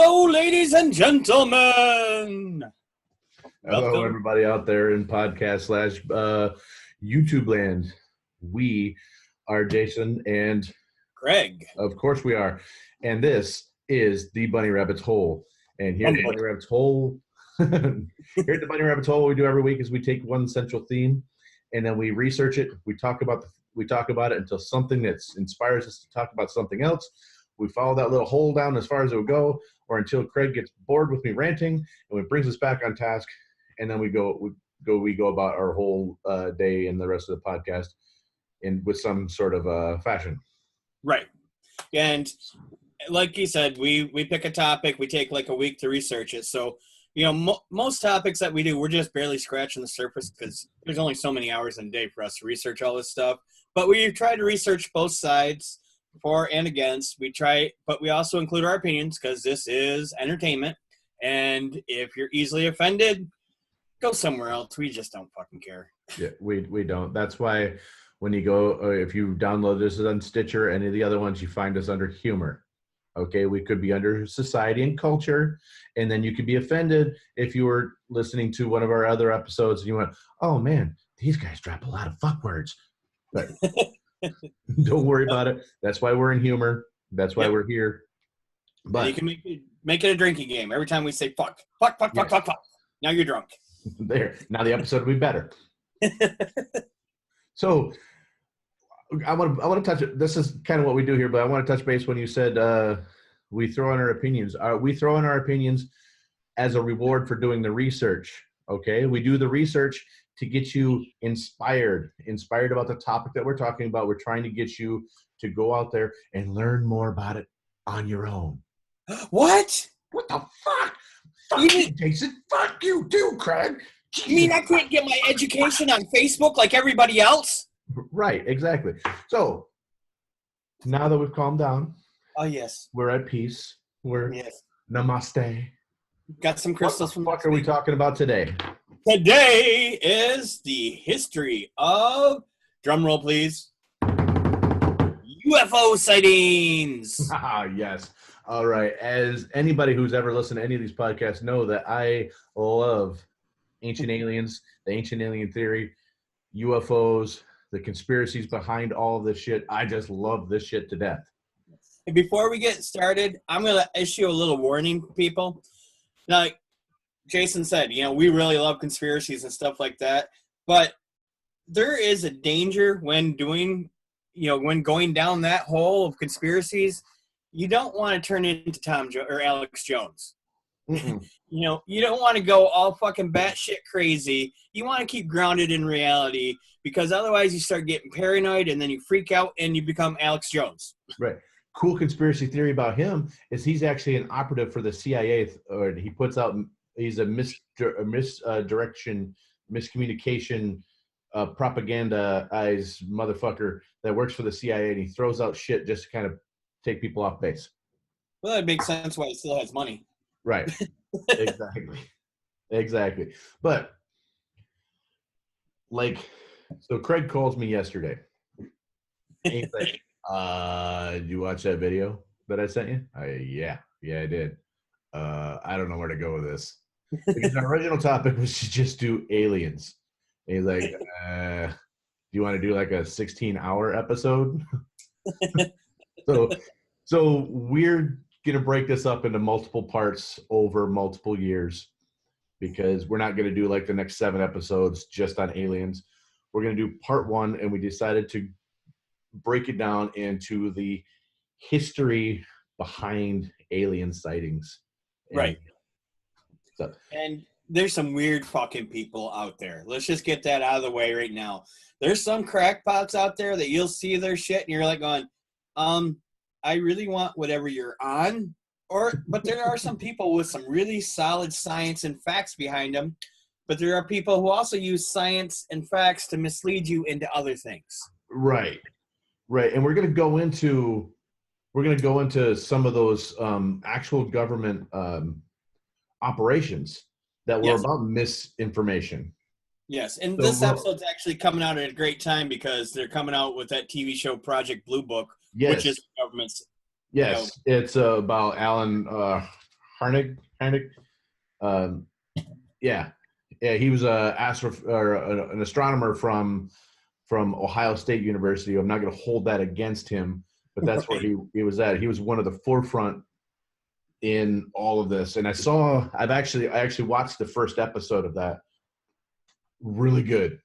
Hello, ladies and gentlemen. Hello, Welcome. everybody out there in podcast / YouTube land. We are Jason and Craig. of course we are. And this is the Bunny Rabbit's Hole. And here at the Bunny Rabbit's Hole, what we do every week is we take one central theme and then we research it. We talk about it until something that inspires us to talk about something else. We follow that little hole down as far as it will go, or until Craig gets bored with me ranting, and it brings us back on task, and then we go about our whole day and the rest of the podcast with some sort of fashion. Right. And like you said, we pick a topic, we take like a week to research it. So, most topics that we do, we're just barely scratching the surface because there's only so many hours in a day for us to research all this stuff. But we try to research both sides, for and against. But we also include our opinions because this is entertainment. And if you're easily offended, go somewhere else. We just don't fucking care. Yeah, we don't. That's why when you go, if you download this on Stitcher, any of the other ones, you find us under humor. Okay, we could be under society and culture, and then you could be offended if you were listening to one of our other episodes and you went, "Oh man, these guys drop a lot of fuck words." But don't worry about it. That's why we're in humor. That's why we're here. But you can make it a drinking game. Every time we say fuck. Now you're drunk. There. Now the episode will be better. So I want to touch it. This is kind of what we do here, but I want to touch base when you said we throw in our opinions. We throw in our opinions as a reward for doing the research. Okay, we do the research to get you inspired about the topic that we're talking about. We're trying to get you to go out there and learn more about it on your own. What? What the fuck? Fuck you, Jason. Fuck you too, Craig. You mean I can't get my education on Facebook like everybody else? Right, exactly. So now that we've calmed down, oh yes, we're at peace. Namaste. Got some crystals. What the fuck are we talking about today? Today is the history of, drumroll please, UFO sightings. Yes. All right. As anybody who's ever listened to any of these podcasts know that I love ancient aliens, the ancient alien theory, UFOs, the conspiracies behind all of this shit. I just love this shit to death. And before we get started, I'm going to issue a little warning, people. Now, Jason said, we really love conspiracies and stuff like that, but there is a danger when going down that hole of conspiracies. You don't want to turn into or Alex Jones. Mm-mm. You don't want to go all fucking batshit crazy. You want to keep grounded in reality because otherwise you start getting paranoid and then you freak out and you become Alex Jones. Right. Cool conspiracy theory about him is he's actually an operative for the CIA, or he puts out. He's a miscommunication, propagandized motherfucker that works for the CIA, and he throws out shit just to kind of take people off base. Well, that makes sense why he still has money. Right. Exactly. But, so Craig calls me yesterday. And he's like, did you watch that video that I sent you? Yeah, I did. I don't know where to go with this. Because our original topic was to just do aliens. And he's like, do you want to do like a 16-hour episode? So we're going to break this up into multiple parts over multiple years because we're not going to do like the next 7 episodes just on aliens. We're going to do part 1, and we decided to break it down into the history behind alien sightings. Right. And there's some weird fucking people out there. Let's just get that out of the way right now. There's some crackpots out there that you'll see their shit and you're like going, I really want whatever you're on. But there are some people with some really solid science and facts behind them. But there are people who also use science and facts to mislead you into other things. Right. And we're going to go into some of those actual government operations that were about misinformation. Yes, and this episode's actually coming out at a great time because they're coming out with that TV show Project Blue Book, which is government's. Yes, it's about Alan Heinick. Um, yeah, he was an astronomer from Ohio State University. I'm not going to hold that against him, but that's where he was at. He was one of the forefront in all of this. And I actually watched the first episode of that. Really good.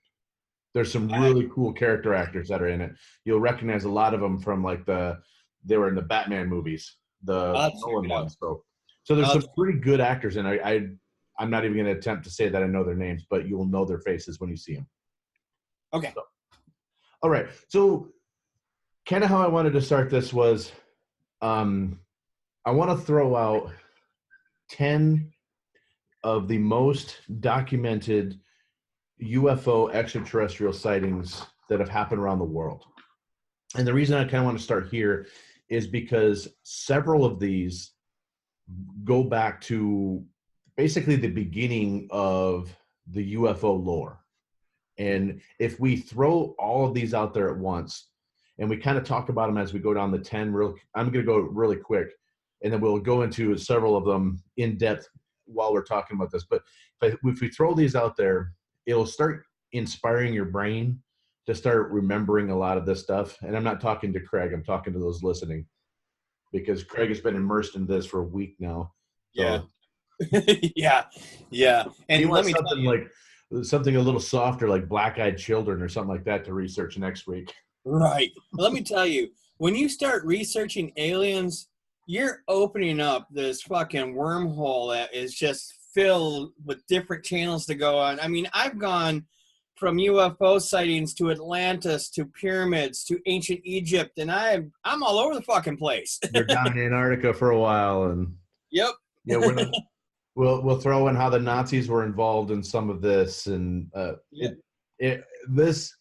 There's some really cool character actors that are in it. You'll recognize a lot of them from they were in the Batman movies, the Nolan ones. So there's some pretty good actors, and I'm not even going to attempt to say that I know their names, but you will know their faces when you see them. Okay. So, all right. So kind of how I wanted to start this was, I want to throw out 10 of the most documented UFO extraterrestrial sightings that have happened around the world. And the reason I kind of want to start here is because several of these go back to basically the beginning of the UFO lore. And if we throw all of these out there at once, and we kind of talk about them as we go down the 10, I'm going to go really quick, and then we'll go into several of them in depth while we're talking about this. But if we throw these out there, it'll start inspiring your brain to start remembering a lot of this stuff. And I'm not talking to Craig, I'm talking to those listening, because Craig has been immersed in this for a week now. So, yeah. Yeah. And let me something like something a little softer, like Black-Eyed Children or something like that to research next week. Right. Let me tell you, when you start researching aliens, you're opening up this fucking wormhole that is just filled with different channels to go on. I mean, I've gone from UFO sightings to Atlantis to pyramids to ancient Egypt, and I'm all over the fucking place. You're down in Antarctica for a while, and yep. Yeah, we'll throw in how the Nazis were involved in some of this, and this.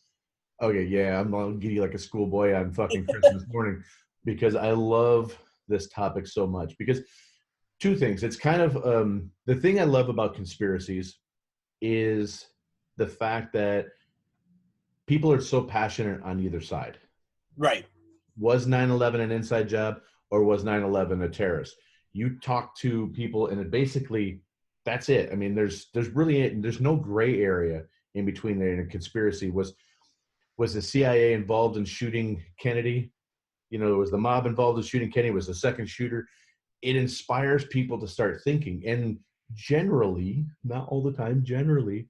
Okay, yeah, I'm gonna give you like a schoolboy on fucking Christmas morning, because I love this topic so much. Because two things. It's kind of the thing I love about conspiracies is the fact that people are so passionate on either side. Right. Was 9/11 an inside job, or was 9/11 a terrorist? You talk to people, and it basically, that's it. I mean, there's no gray area in between there in a conspiracy. Was the CIA involved in shooting Kennedy? Was the mob involved in shooting Kennedy? Was the second shooter? It inspires people to start thinking. And generally, not all the time, generally,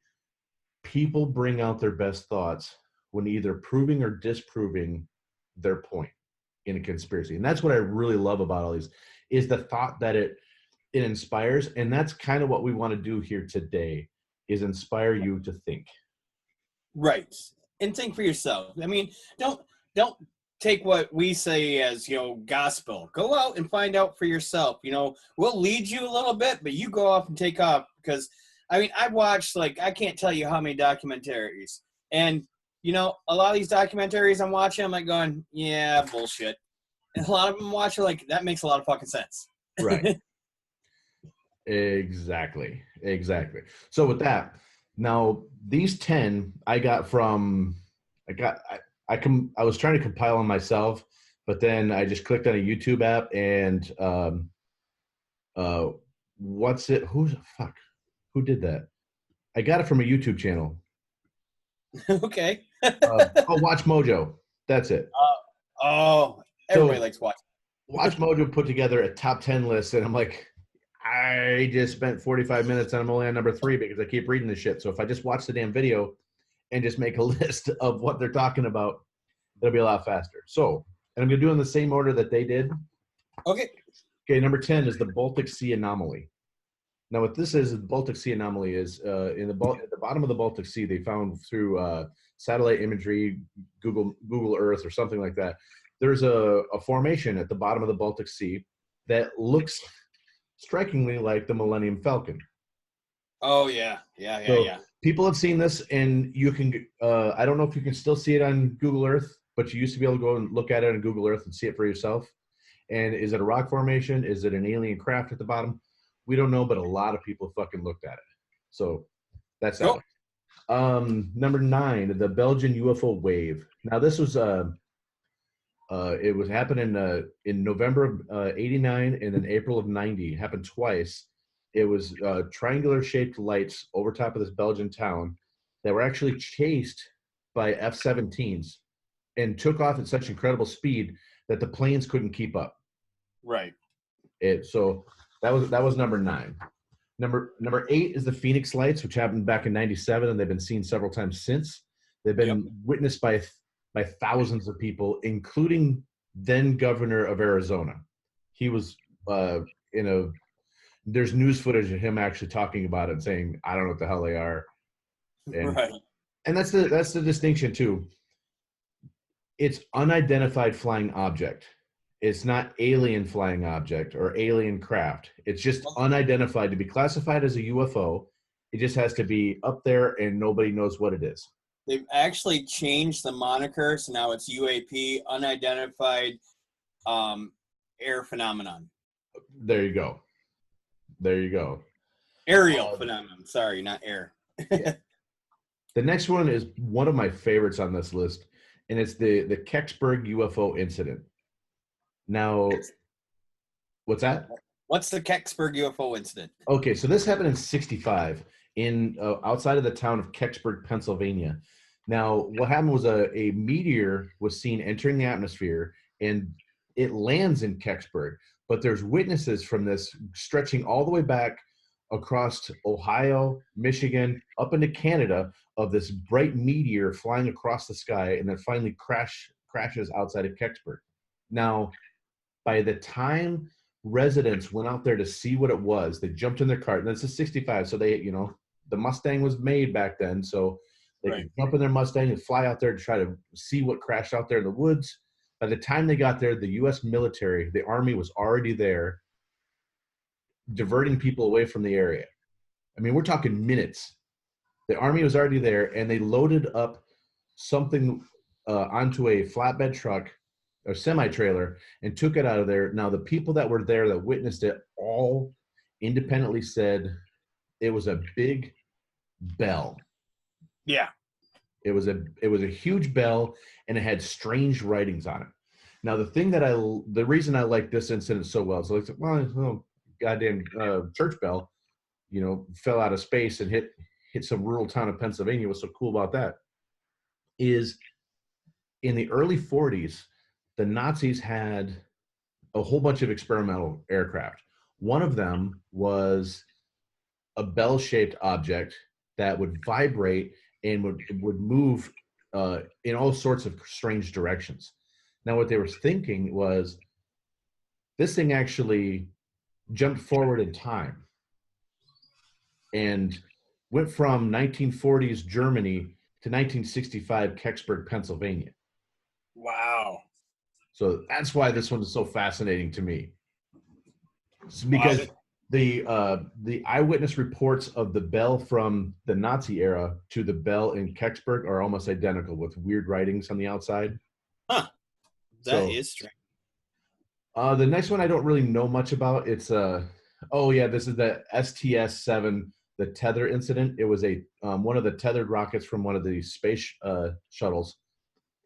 people bring out their best thoughts when either proving or disproving their point in a conspiracy. And that's what I really love about all these, is the thought that it inspires. And that's kind of what we want to do here today, is inspire you to think. Right. And think for yourself. I mean, don't take what we say as, gospel. Go out and find out for yourself. We'll lead you a little bit, but you go off and take off. Because, I mean, I've watched, I can't tell you how many documentaries. And, a lot of these documentaries I'm watching, I'm like going, yeah, bullshit. And a lot of them watch like, that makes a lot of fucking sense. Right. Exactly. So with that, now these 10 I got from, I was trying to compile them myself, but then I just clicked on a YouTube app, and who did that? I got it from a YouTube channel. Okay. Watch Mojo. That's it. Everybody likes watching. Watch Mojo put together a top 10 list, and I'm like, I just spent 45 minutes and I'm only on number 3 because I keep reading this shit. So if I just watch the damn video and just make a list of what they're talking about, it'll be a lot faster. So, and I'm going to do it in the same order that they did. Okay. Okay, number 10 is the Baltic Sea anomaly. Now, what this is, the Baltic Sea anomaly is at the bottom of the Baltic Sea, they found through satellite imagery, Google Earth or something like that. There's a formation at the bottom of the Baltic Sea that looks strikingly like the Millennium Falcon. Oh, yeah. People have seen this, and you can, I don't know if you can still see it on Google Earth, but you used to be able to go and look at it on Google Earth and see it for yourself. And is it a rock formation? Is it an alien craft at the bottom? We don't know, but a lot of people fucking looked at it. So that's that one. Number 9, the Belgian UFO wave. Now, this was It was happening in November of 89 and then April of 90. It happened twice. It was triangular shaped lights over top of this Belgian town that were actually chased by F-17s and took off at such incredible speed that the planes couldn't keep up. Right. So that was number 9. Number 8 is the Phoenix Lights, which happened back in '97, and they've been seen several times since. They've been witnessed by thousands of people, including then governor of Arizona. He was there's news footage of him actually talking about it, saying, "I don't know what the hell they are." And, right. And that's the distinction too. It's unidentified flying object. It's not alien flying object or alien craft. It's just unidentified. To be classified as a UFO, it just has to be up there and nobody knows what it is. They've actually changed the moniker, so now it's UAP, unidentified air phenomenon. There you go. Aerial phenomenon. Sorry, not air. Yeah. The next one is one of my favorites on this list, and it's the Kecksburg Ufo Incident. Now, what's that? What's the Kecksburg Ufo Incident? Okay, so this happened in '65 in outside of the town of Kecksburg, Pennsylvania. Now, what happened was a meteor was seen entering the atmosphere, and it lands in Kecksburg. But there's witnesses from this stretching all the way back across Ohio, Michigan, up into Canada, of this bright meteor flying across the sky and then finally crashes outside of Kecksburg. Now, by the time residents went out there to see what it was, they jumped in their cart, and this is '65, so they, the Mustang was made back then, so they could jump in their Mustang and fly out there to try to see what crashed out there in the woods. By the time they got there, the U.S. military, the Army, was already there, diverting people away from the area. I mean, we're talking minutes. The Army was already there, and they loaded up something onto a flatbed truck or semi-trailer and took it out of there. Now, the people that were there that witnessed it all independently said it was a big bell. Yeah. It was a huge bell, and it had strange writings on it. Now, the reason I like this incident so well is like, well, goddamn church bell, fell out of space and hit some rural town of Pennsylvania. What's so cool about that is in the early '40s, the Nazis had a whole bunch of experimental aircraft. One of them was a bell-shaped object that would vibrate and would move in all sorts of strange directions. Now, what they were thinking was this thing actually jumped forward in time and went from 1940s Germany to 1965 Kecksburg, Pennsylvania. Wow. So that's why this one is so fascinating to me. It's because the eyewitness reports of the bell from the Nazi era to the bell in Kecksburg are almost identical, with weird writings on the outside. Huh. That is strange. The next one I don't really know much about. It's this is the STS-7, the Tether incident. It was a one of the tethered rockets from one of the space shuttles.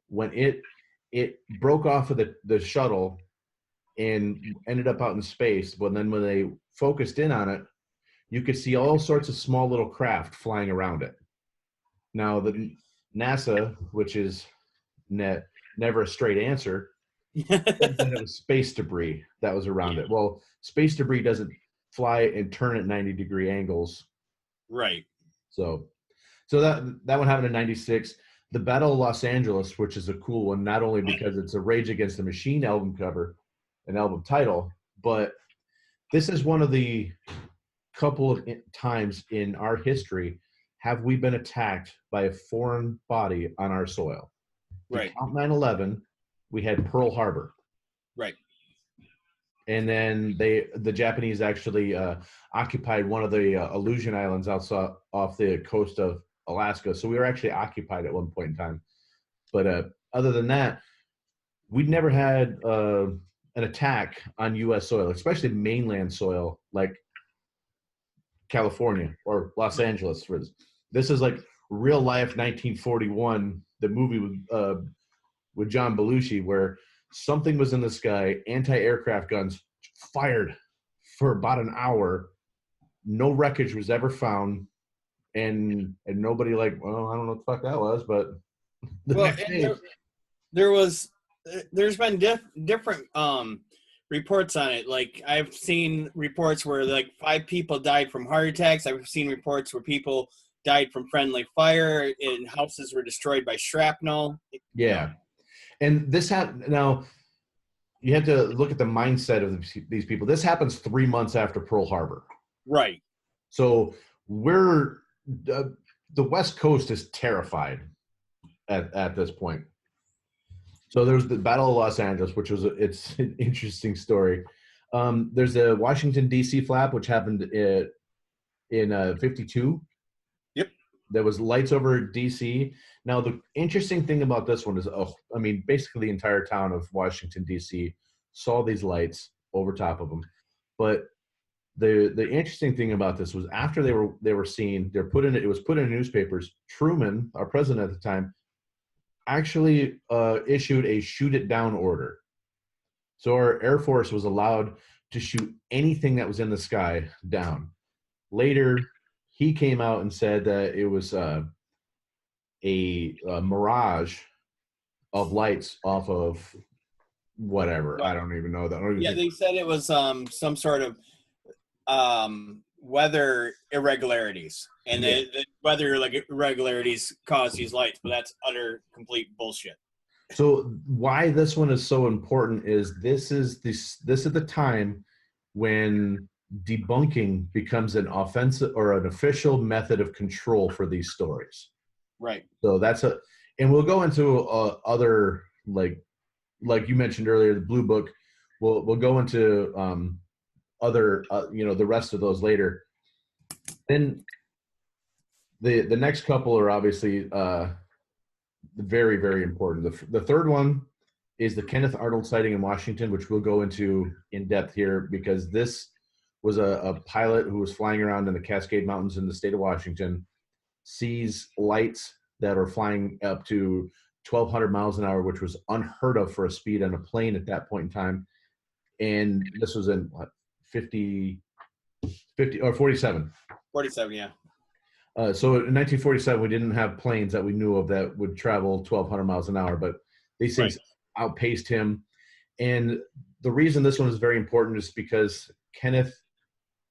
When it broke off of the shuttle and ended up out in space, but then when they focused in on it, you could see all sorts of small little craft flying around it. Now, the NASA, which is never a straight answer, said that it was space debris that was around it. Well, space debris doesn't fly and turn at 90-degree angles. Right. So that one happened in '96. The Battle of Los Angeles, which is a cool one, not only because it's a Rage Against the Machine album cover, an album title, but this is one of the couple of times in our history have we been attacked by a foreign body on our soil. Right. Count 9/11, we had Pearl Harbor. Right. And then the Japanese actually occupied one of the Aleutian Islands off the coast of Alaska. So we were actually occupied at one point in time. But other than that, we'd never had an attack on U.S. soil, especially mainland soil like California or Los Angeles. This is like real life 1941, the movie with John Belushi, where something was in the sky, anti-aircraft guns fired for about an hour. No wreckage was ever found, and nobody like, well, I don't know what the fuck that was, but the Well, next day, there's been different reports on it. Like, I've seen reports where like 5 people died from heart attacks. I've seen reports where people died from friendly fire and houses were destroyed by shrapnel. yeah. And this happened. Now you have to look at the mindset of these people. This happens 3 months after Pearl Harbor, Right. so we're the West Coast is terrified at this point. So there's the Battle of Los Angeles, which was it's an interesting story. There's a Washington D.C. flap, which happened in 52. Yep. There was lights over D.C. Now the interesting thing about this one is, basically the entire town of Washington D.C. saw these lights over top of them. But the interesting thing about this was after they were seen, it was put in newspapers. Truman, our president at the time, actually issued a shoot it down order. So our Air Force was allowed to shoot anything that was in the sky down. Later, he came out and said that it was a mirage of lights off of whatever. I don't even know that. Yeah, they said it was some sort of weather irregularities, and the weather irregularities cause these lights, but that's utter complete bullshit. So why this one is so important is this is the time when debunking becomes an offensive or an official method of control for these stories. Right. So and we'll go into other like you mentioned earlier, the Blue Book. We'll go into other the rest of those later. Then the next couple are obviously very, very important. The third one is the Kenneth Arnold sighting in Washington, which we'll go into in depth here, because this was a pilot who was flying around in the Cascade Mountains in the state of Washington, sees lights that are flying up to 1,200 miles an hour, which was unheard of for a speed on a plane at that point in time. And this was in 50 or 47. 47, yeah. So in 1947, we didn't have planes that we knew of that would travel 1,200 miles an hour, but these things outpaced him. And the reason this one is very important is because Kenneth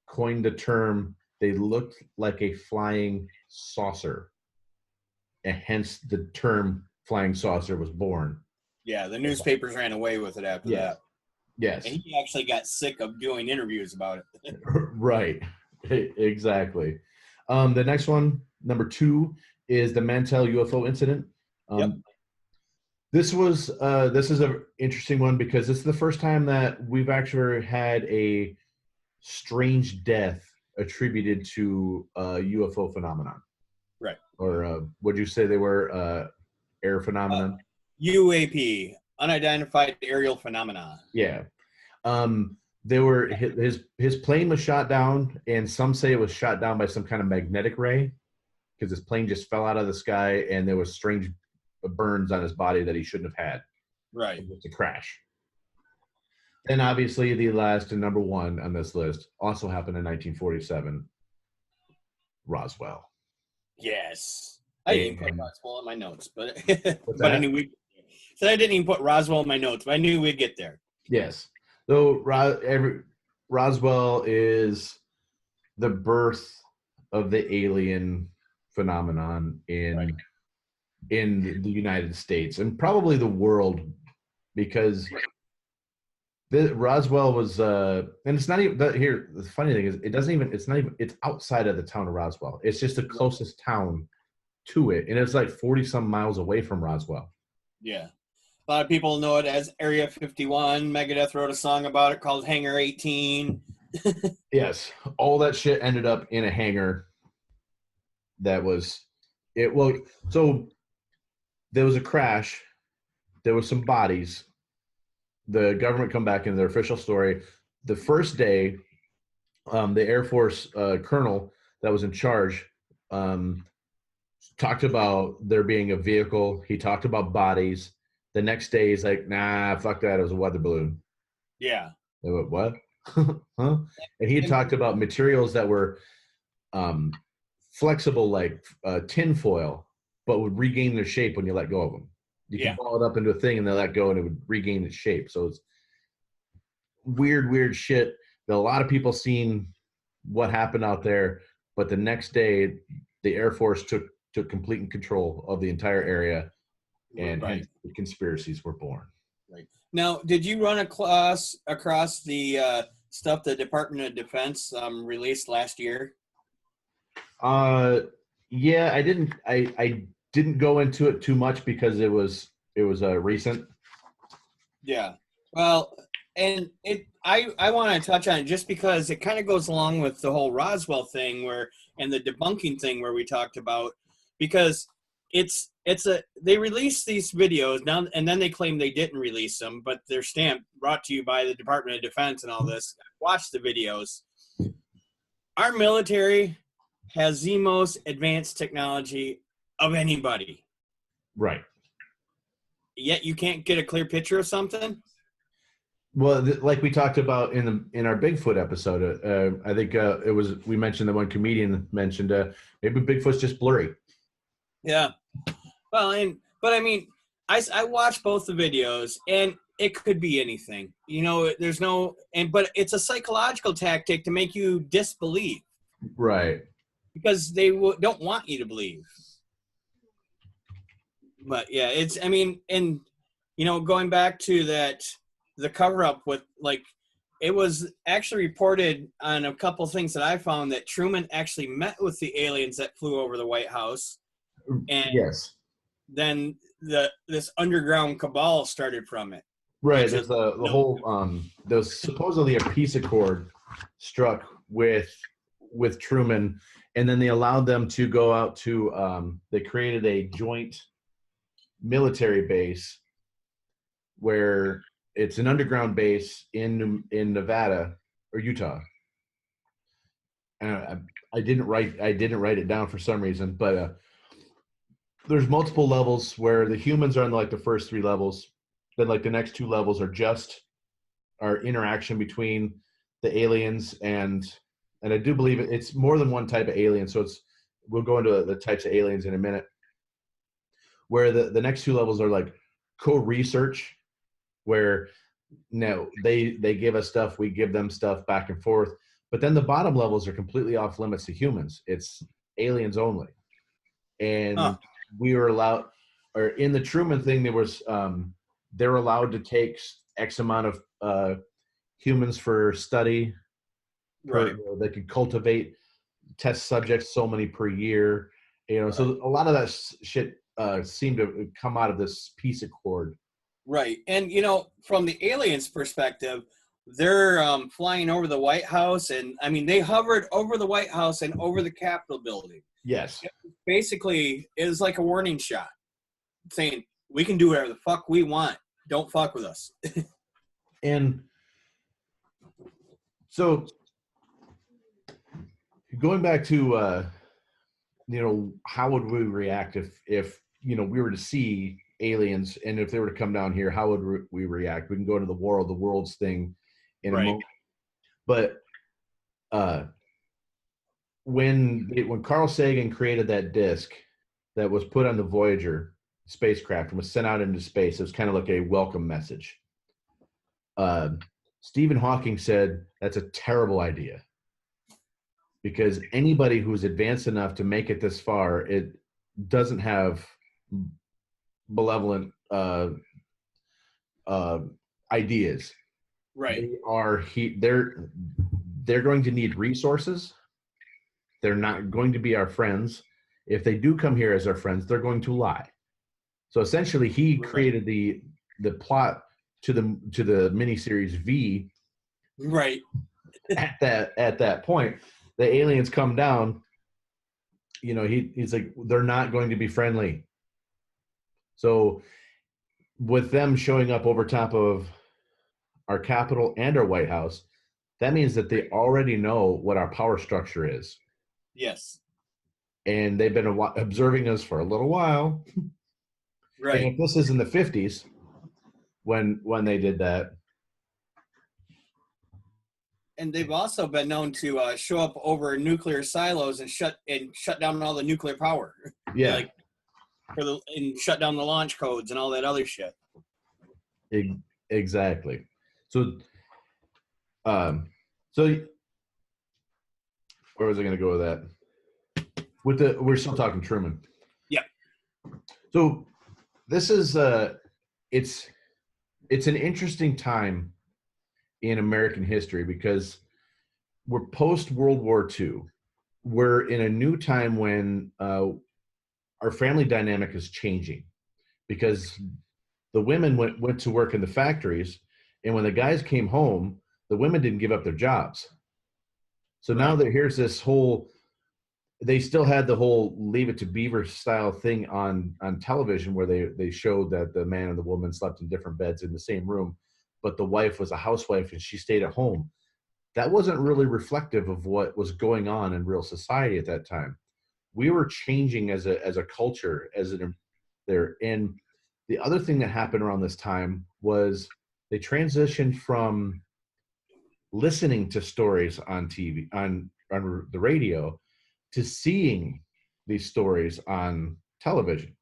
coined the term, they looked like a flying saucer. And hence the term flying saucer was born. Yeah, the newspapers ran away with it after that. Yes. And he actually got sick of doing interviews about it. Right. Exactly. The next one, number 2, is the Mantell Ufo Incident. This is an interesting one because this is the first time that we've actually had a strange death attributed to a UFO phenomenon. Right. Or would you say they were air phenomenon? UAP, unidentified aerial phenomena. Yeah. They were his plane was shot down, and some say it was shot down by some kind of magnetic ray, because his plane just fell out of the sky and there was strange burns on his body that he shouldn't have had. Right. It was a crash. Then obviously the last and number 1 on this list also happened in 1947. Roswell. Yes. I didn't even put Roswell in my notes, but I knew I didn't even put Roswell in my notes, but I knew we'd get there. Yes. So Roswell is the birth of the alien phenomenon in the United States and probably the world, because Roswell was and it's not even here. The funny thing is, it's outside of the town of Roswell. It's just the closest town to it, and it's like 40 some miles away from Roswell. Yeah. A lot of people know it as Area 51. Megadeth wrote a song about it called Hangar 18. Yes. All that shit ended up in a hangar that was it. Well, so there was a crash. There was some bodies. The government come back in their official story. The first day, the Air Force colonel that was in charge talked about there being a vehicle. He talked about bodies. The next day, he's like, nah, fuck that. It was a weather balloon. Yeah. They went, what? Huh? And he had And, talked about materials that were flexible, like tin foil, but would regain their shape when you let go of them. You yeah. can ball it up into a thing and they let go and it would regain its shape. So it's weird shit that a lot of people seen what happened out there, but the next day the Air Force took complete control of the entire area, and hence the conspiracies were born. Right. Now, did you run across the stuff the Department of Defense released last year? Yeah, I didn't. I didn't go into it too much because it was recent. Yeah. Well, and I want to touch on it just because it kind of goes along with the whole Roswell thing and the debunking thing where we talked about, because they released these videos now and then they claim they didn't release them, but they're stamped brought to you by the Department of Defense and all this. Watch the videos. Our military has the most advanced technology of anybody. Right. Yet you can't get a clear picture of something? Well, like we talked about in our Bigfoot episode, I think we mentioned that one comedian mentioned maybe Bigfoot's just blurry. Yeah. Well, but I mean, I watched both the videos, and it could be anything. You know, but it's a psychological tactic to make you disbelieve. Right. Because they don't want you to believe. But yeah, going back to the cover-up with, like, it was actually reported on a couple things that I found that Truman actually met with the aliens that flew over the White House. And yes. Then this underground cabal started from it. Right. There's the whole there's supposedly a peace accord struck with Truman, and then they allowed them to go out to they created a joint military base where it's an underground base in Nevada or Utah. I didn't write it down for some reason, but there's multiple levels where the humans are in like the first 3 levels. Then like the next 2 levels are just our interaction between the aliens and I do believe it's more than one type of alien. So we'll go into the types of aliens in a minute. Where the next 2 levels are like co-research, where they give us stuff, we give them stuff back and forth. But then the bottom levels are completely off limits to humans. It's aliens only. And we were allowed, or in the Truman thing, they're allowed to take X amount of humans for study. Right. They could cultivate test subjects so many per year. So a lot of that shit seemed to come out of this peace accord. Right. And, from the aliens' perspective, they're flying over the White House. And, I mean, they hovered over the White House and over the Capitol building. Yes. Basically, it was like a warning shot saying, we can do whatever the fuck we want. Don't fuck with us. And so going back to, how would we react if we were to see aliens, and if they were to come down here, how would we react? We can go into the War of the Worlds thing in a moment. But when Carl Sagan created that disc that was put on the Voyager spacecraft and was sent out into space, it was kind of like a welcome message. Stephen Hawking said that's a terrible idea, because anybody who's advanced enough to make it this far, it doesn't have benevolent ideas. Right. They're going to need resources. They're not going to be our friends. If they do come here as our friends, they're going to lie. So essentially, he created the plot to the miniseries V. Right. At that point, the aliens come down. He's like, they're not going to be friendly. So with them showing up over top of our Capitol and our White House, that means that they already know what our power structure is. Yes. And they've been observing us for a little while. Right. And if this is in the 50s, when they did that. And they've also been known to show up over nuclear silos and shut down all the nuclear power. Yeah, like and shut down the launch codes and all that other shit. Exactly. So, so where was I going to go with that? We're still talking Truman. Yeah. So this is it's an interesting time in American history because we're post World War II. We're in a new time when our family dynamic is changing because the women went to work in the factories, and when the guys came home, the women didn't give up their jobs. So now that here's this whole, they still had the whole Leave It to Beaver style thing on television where they showed that the man and the woman slept in different beds in the same room, but the wife was a housewife and she stayed at home. That wasn't really reflective of what was going on in real society at that time. We were changing as a culture, there. And the other thing that happened around this time was they transitioned from listening to stories on TV, on the radio, to seeing these stories on television.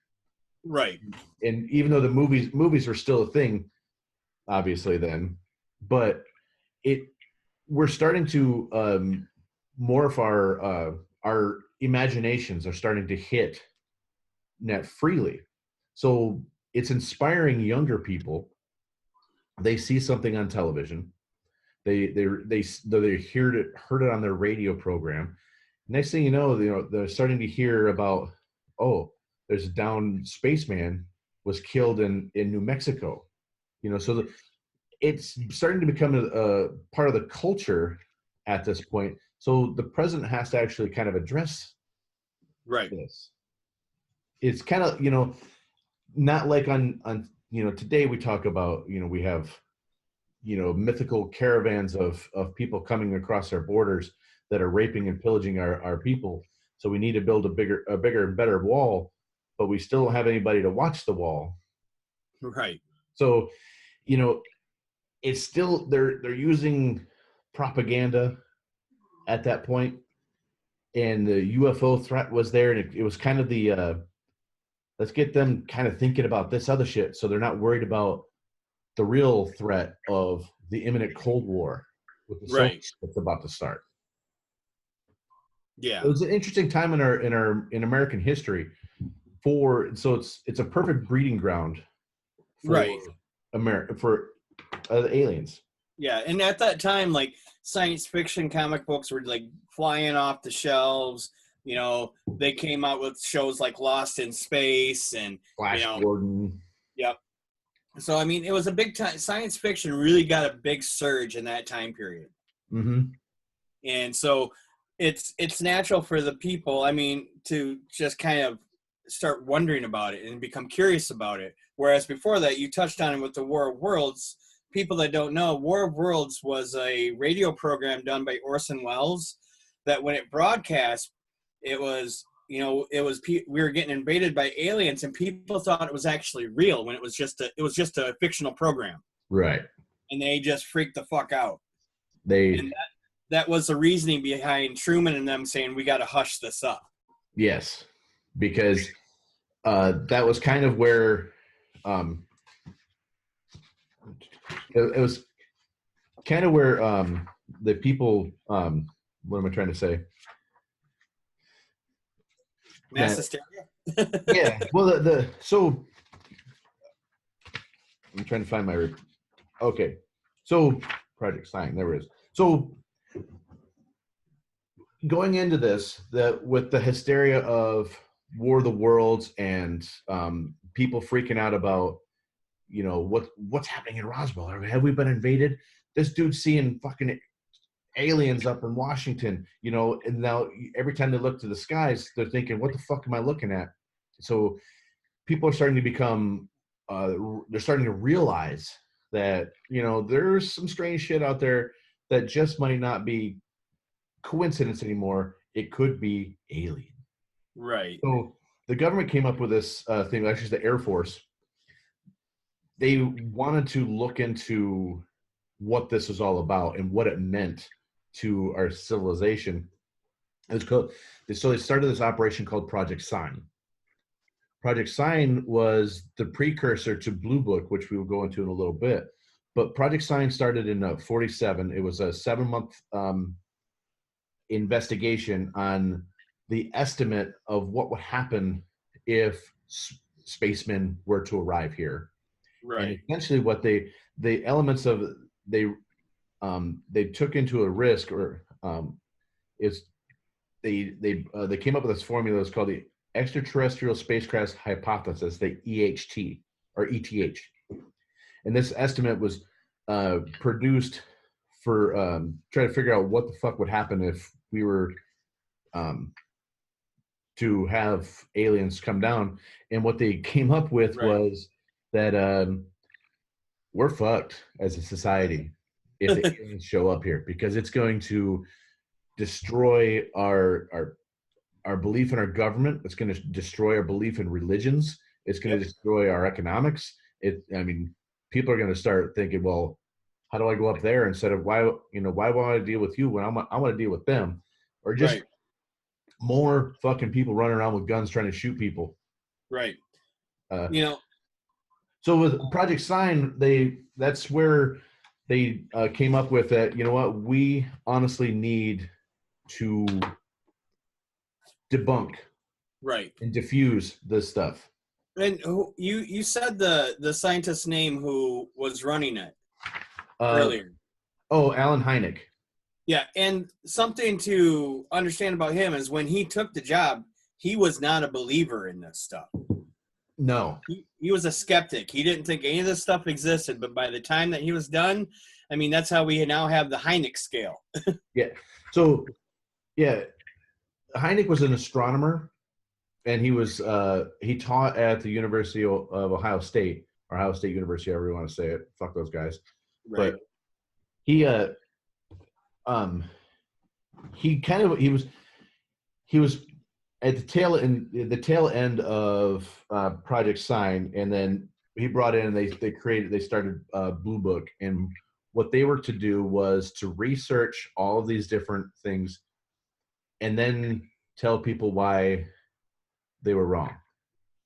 Right. And even though the movies were still a thing, obviously then, but we're starting to more of our imaginations are starting to hit net freely. So it's inspiring younger people. They see something on television. They heard it on their radio program. Next thing you know, they're starting to hear about, oh, there's a downed spaceman was killed in New Mexico. So it's starting to become a part of the culture at this point. So the president has to actually kind of address this. It's kind of, not like on today we talk about, we have, mythical caravans of people coming across our borders that are raping and pillaging our people. So we need to build a bigger and better wall, but we still don't have anybody to watch the wall. Right. So, it's still, they're using propaganda at that point, and the UFO threat was there, and it was kind of the let's get them kind of thinking about this other shit, so they're not worried about the real threat of the imminent Cold War with the Soviets that's about to start. Yeah, it was an interesting time in American history. So it's a perfect breeding ground for America, for the aliens. Yeah, and at that time, like, science fiction comic books were like flying off the shelves. They came out with shows like Lost in Space and Flash Gordon. Yep. So I mean, it was a big time. Science fiction really got a big surge in that time period. Mm-hmm. And so it's natural for the people, I mean, to just kind of start wondering about it and become curious about it. Whereas before that, you touched on it with the War of Worlds. People that don't know, War of Worlds was a radio program done by Orson Welles that when it broadcast, it was, we were getting invaded by aliens, and people thought it was actually real when it was just a fictional program. Right. And they just freaked the fuck out. And that was the reasoning behind Truman and them saying, we got to hush this up. Yes, because that was kind of where it was kind of where the people, what am I trying to say? Mass hysteria? Yeah. Well, so I'm trying to find my, okay. So Project Sign, there it is. So going into this, with the hysteria of War of the Worlds and people freaking out about, what's happening in Roswell? Have we been invaded? This dude's seeing fucking aliens up in Washington, and now every time they look to the skies, they're thinking, what the fuck am I looking at? So people are starting to become, they're starting to realize that, there's some strange shit out there that just might not be coincidence anymore. It could be alien. Right. So the government came up with this thing, actually the Air Force. they wanted to look into what this was all about and what it meant to our civilization. It was called, so they started this operation called Project Sign. Project Sign was the precursor to Blue Book, which we will go into in a little bit. But Project Sign started in 47. It was a 7-month investigation on the estimate of what would happen if spacemen were to arrive here. Right. And essentially what the elements of they took into a risk, or is they came up with this formula that's called the Extraterrestrial Spacecraft Hypothesis, the EHT or ETH. And this estimate was produced for trying to figure out what the fuck would happen if we were to have aliens come down. And what they came up with was that we're fucked as a society if the aliens show up here, because it's going to destroy our belief in our government. It's going to destroy our belief in religions. It's going to destroy our economics. I mean, people are going to start thinking, well, how do I go up there instead of why want I deal with you when I want to deal with them? Or just more fucking people running around with guns trying to shoot people. Right. So with Project Sign, that's where they came up with that. You know what? We honestly need to debunk, and diffuse this stuff. And you said the scientist's name who was running it earlier. Oh, Alan Heinick. Yeah, and something to understand about him is when he took the job, he was not a believer in this stuff. No. He was a skeptic. He didn't think any of this stuff existed, but by the time that he was done, I mean, that's how we now have the Heinick scale. Yeah. So, yeah, Heinick was an astronomer, and he taught at the University of Ohio State, or Ohio State University, however you want to say it. Fuck those guys. Right. But he was at the tail end of Project Sign, and then he brought in, they started Blue Book, and what they were to do was to research all of these different things and then tell people why they were wrong,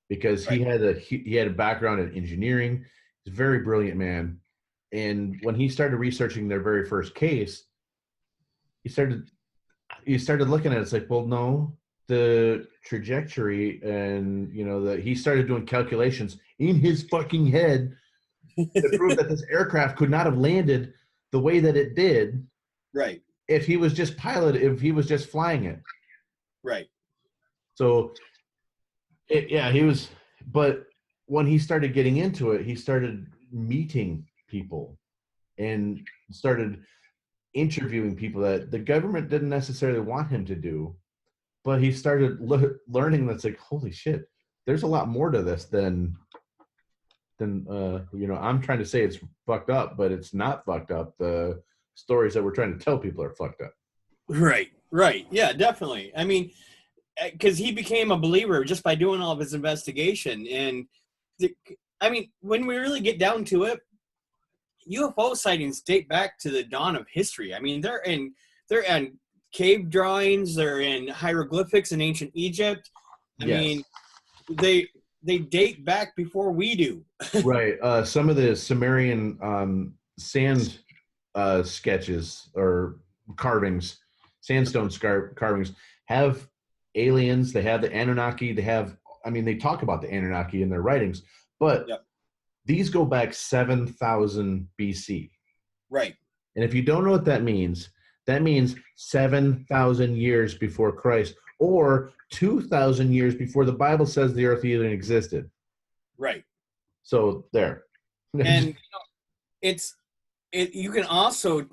because he had a background in engineering. He's a very brilliant man, and when he started researching their very first case, he started looking at it. It's like, well, no, the trajectory, and he started doing calculations in his fucking head to prove that this aircraft could not have landed the way that it did, if he was just flying it. Right. So but when he started getting into it, he started meeting people and started interviewing people that the government didn't necessarily want him to do, but he started learning that's like, holy shit, there's a lot more to this than I'm trying to say it's fucked up, but it's not fucked up. The stories that we're trying to tell people are fucked up. Right. Yeah, definitely. I mean, because he became a believer just by doing all of his investigation. And when we really get down to it, UFO sightings date back to the dawn of history. I mean, they're in cave drawings, they're in hieroglyphics in ancient Egypt. I mean, they date back before we do. Right. Some of the Sumerian sand sketches or carvings, sandstone carvings, have aliens. They have the Anunnaki. They talk about the Anunnaki in their writings, but these go back 7,000 BC. Right. And if you don't know what that means 7,000 years before Christ, or 2,000 years before the Bible says the earth even existed. Right. So there. And you can also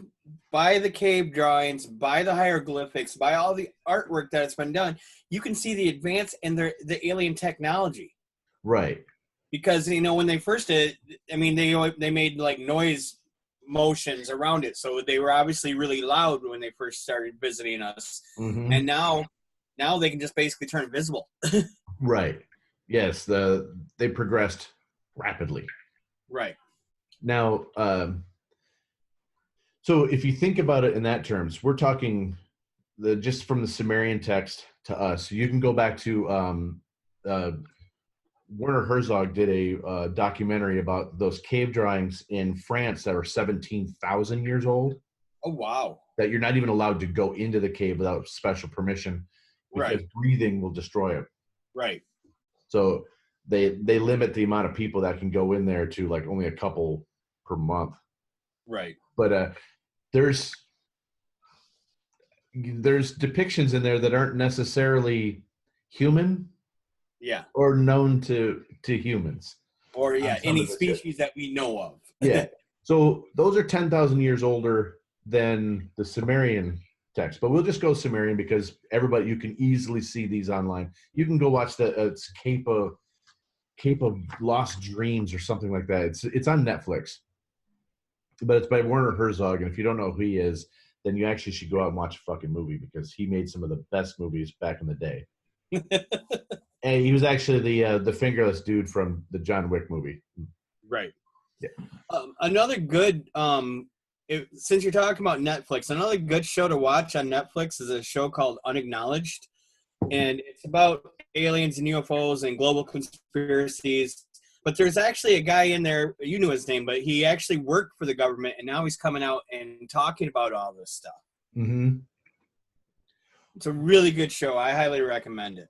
buy the cave drawings, buy the hieroglyphics, buy all the artwork that's been done. You can see the advance in the alien technology. Right. Because when they first did, they made like noise motions around it, so they were obviously really loud when they first started visiting us. Mm-hmm. And now they can just basically turn invisible. Right. Yes. They progressed rapidly. Right. Now, so if you think about it in that terms, we're talking just from the Sumerian text to us. You can go back to Werner Herzog did a documentary about those cave drawings in France that are 17,000 years old. Oh, wow. That you're not even allowed to go into the cave without special permission because breathing will destroy it. Right. So they limit the amount of people that can go in there to like only a couple per month. Right. But there's depictions in there that aren't necessarily human. Yeah. Or known to humans. Or any species that we know of. Yeah. So those are 10,000 years older than the Sumerian text. But we'll just go Sumerian because everybody, you can easily see these online. You can go watch it's Cape of Lost Dreams or something like that. It's on Netflix. But it's by Werner Herzog, and if you don't know who he is, then you actually should go out and watch a fucking movie because he made some of the best movies back in the day. And he was actually the fingerless dude from the John Wick movie. Right. Yeah. Another good since you're talking about Netflix, another good show to watch on Netflix is a show called Unacknowledged, and it's about aliens and UFOs and global conspiracies. But there's actually a guy in there, you knew his name, but he actually worked for the government, and now he's coming out and talking about all this stuff. Mm-hmm. It's a really good show. I highly recommend it.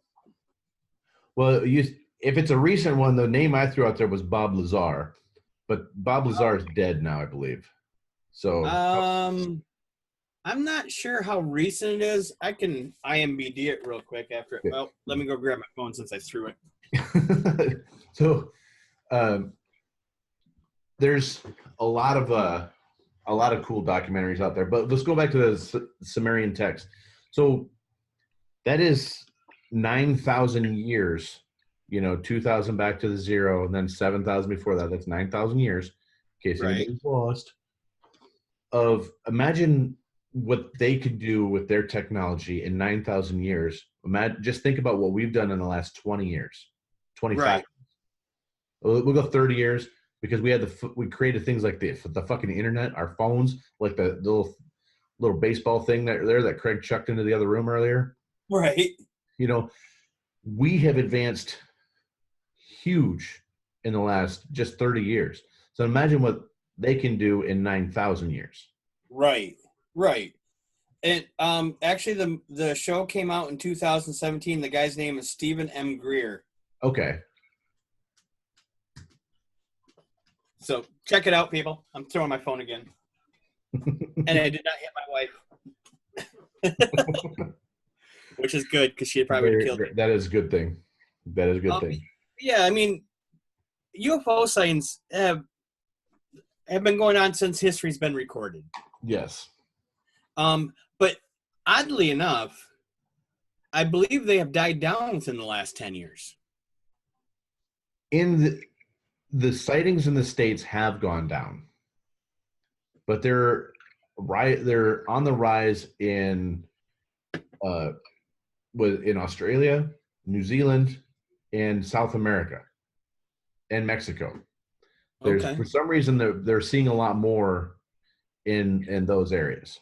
Well, if it's a recent one, the name I threw out there was Bob Lazar, but Bob Lazar is dead now, I believe. So I'm not sure how recent it is. I can IMBD it real quick after. Yeah. Well, let me go grab my phone since I threw it. So there's a lot of cool documentaries out there, but let's go back to the Sumerian text. So that is 9,000 years, 2,000 back to the zero, and then 7,000 before that. That's 9,000 years. In case anybody's lost. Imagine what they could do with their technology in 9,000 years. Just think about what we've done in the last 20 years, 25. Right. We'll go 30 years because we created things like the fucking internet, our phones, like the little baseball thing that Craig chucked into the other room earlier. Right. We have advanced huge in the last just 30 years. So imagine what they can do in 9,000 years. Right. And actually the show came out in 2017. The guy's name is Stephen M. Greer. Okay. So check it out, people. I'm throwing my phone again. And I did not hit my wife. Which is good because she probably would have killed me. That is a good thing. That is a good thing. Yeah, I mean, UFO sightings have been going on since history's been recorded. Yes. But oddly enough, I believe they have died down within the last 10 years. In the sightings in the States have gone down, but they're on the rise in Australia, New Zealand, and South America, and Mexico. For some reason they're seeing a lot more in those areas.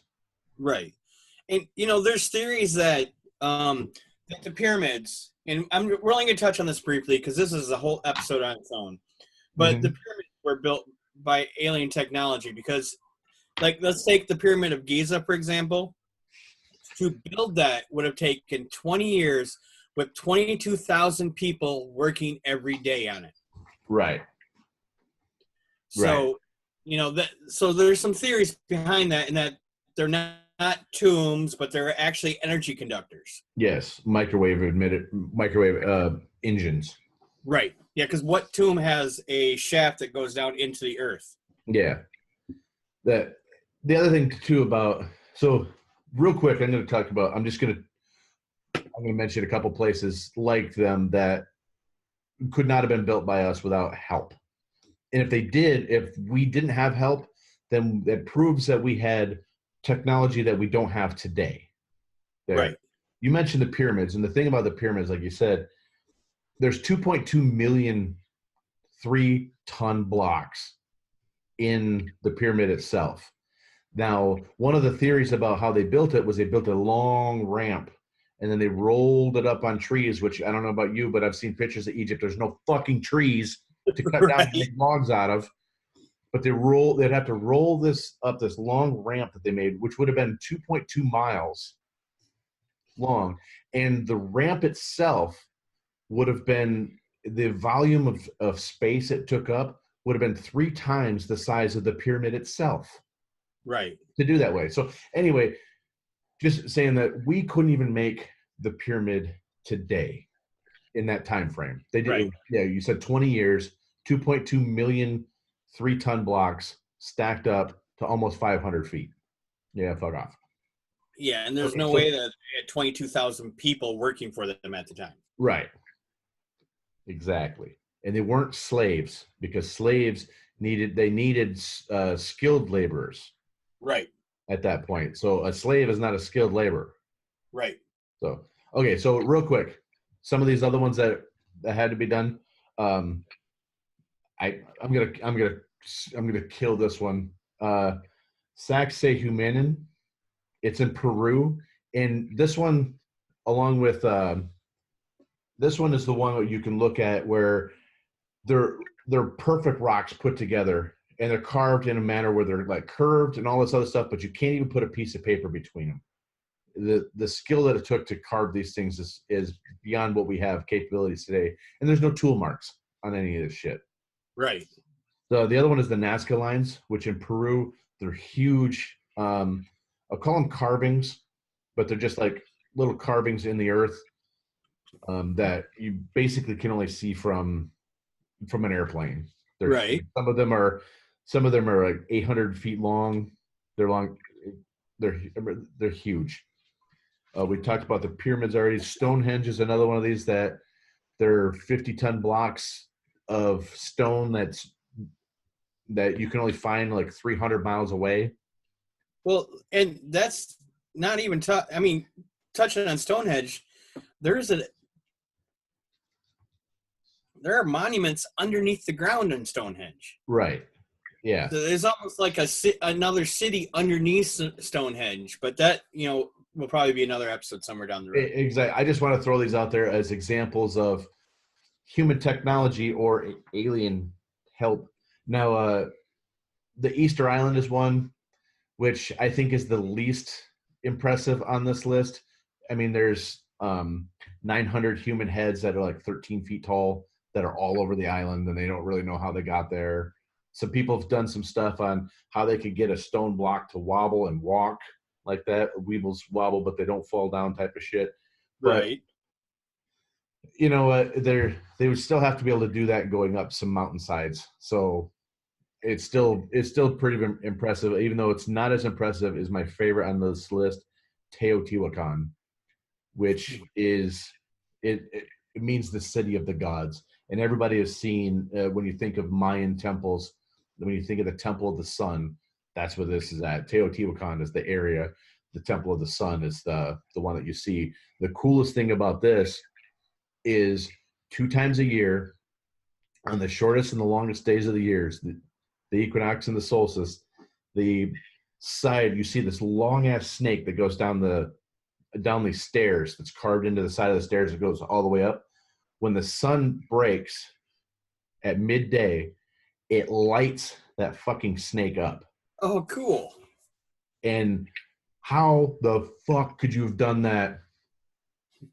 Right. And there's theories that the pyramids, and we're only going to touch on this briefly because this is a whole episode on its own. But the pyramids were built by alien technology because, let's take the Pyramid of Giza, for example. To build that would have taken 20 years with 22,000 people working every day on it. Right. So, so there's some theories behind that, and that they're not tombs, but they're actually energy conductors. Yes, microwave engines. Right. Yeah, because what tomb has a shaft that goes down into the earth? Yeah. The other thing too about real quick, I'm going to mention a couple places like them that could not have been built by us without help. And if we didn't have help, then that proves that we had technology that we don't have today. Right. You mentioned the pyramids, and the thing about the pyramids, like you said, there's 2.2 million 3-ton blocks in the pyramid itself. Now, one of the theories about how they built it was they built a long ramp and then they rolled it up on trees, which I don't know about you, but I've seen pictures of Egypt. There's no fucking trees to cut down and make logs out of. But they'd have to roll this up this long ramp that they made, which would have been 2.2 miles long. And the ramp itself would have been, the volume of space it took up would have been 3 times the size of the pyramid itself. Right. To do that way. So anyway, just saying that we couldn't even make the pyramid today in that time frame. They did. Right. Yeah, you said 20 years, 2.2 million 3-ton blocks stacked up to almost 500 feet. Yeah, fuck off. Yeah, and there's no way that they had 22,000 people working for them at the time. Right. Exactly. And they weren't slaves, because slaves needed skilled laborers. Right. At that point. So a slave is not a skilled laborer. Right. So, okay. So real quick, some of these other ones that had to be done. I'm gonna kill this one. Sacsayhuamanin. It's in Peru, and this one, along with this one, is the one that you can look at where they're perfect rocks put together, and they're carved in a manner where they're like curved and all this other stuff, but you can't even put a piece of paper between them. The skill that it took to carve these things is beyond what we have capabilities today, and there's no tool marks on any of this shit. Right. So the other one is the Nazca Lines, which in Peru, they're huge. I'll call them carvings, but they're just like little carvings in the earth that you basically can only see from an airplane. They're, right. Some of them are like 800 feet long. They're long. They're huge. We talked about the pyramids already. Stonehenge is another one of these that they're 50-ton blocks of stone that you can only find like 300 miles away. Well, and that's not even touching on Stonehenge, there are monuments underneath the ground in Stonehenge. Right. Yeah. So there's almost like another city underneath Stonehenge, but that, will probably be another episode somewhere down the road. Exactly. I just want to throw these out there as examples of human technology or alien help. Now, the Easter Island is one, which I think is the least impressive on this list. I mean, there's 900 human heads that are like 13 feet tall that are all over the island, and they don't really know how they got there. Some people have done some stuff on how they could get a stone block to wobble and walk like that. Weebles wobble, but they don't fall down type of shit. Right. But, they would still have to be able to do that going up some mountainsides. So it's still pretty impressive, even though it's not as impressive as my favorite on this list, Teotihuacan, which is it means the city of the gods. And everybody has seen when you think of Mayan temples, when you think of the Temple of the Sun, that's where this is at. Teotihuacan is the area. The Temple of the Sun is the one that you see. The coolest thing about this is 2 times a year, on the shortest and the longest days of the years, the equinox and the solstice, the side, you see this long ass snake that goes down these stairs, that's carved into the side of the stairs. It goes all the way up. When the sun breaks at midday, it lights that fucking snake up. Oh, cool. And how the fuck could you have done that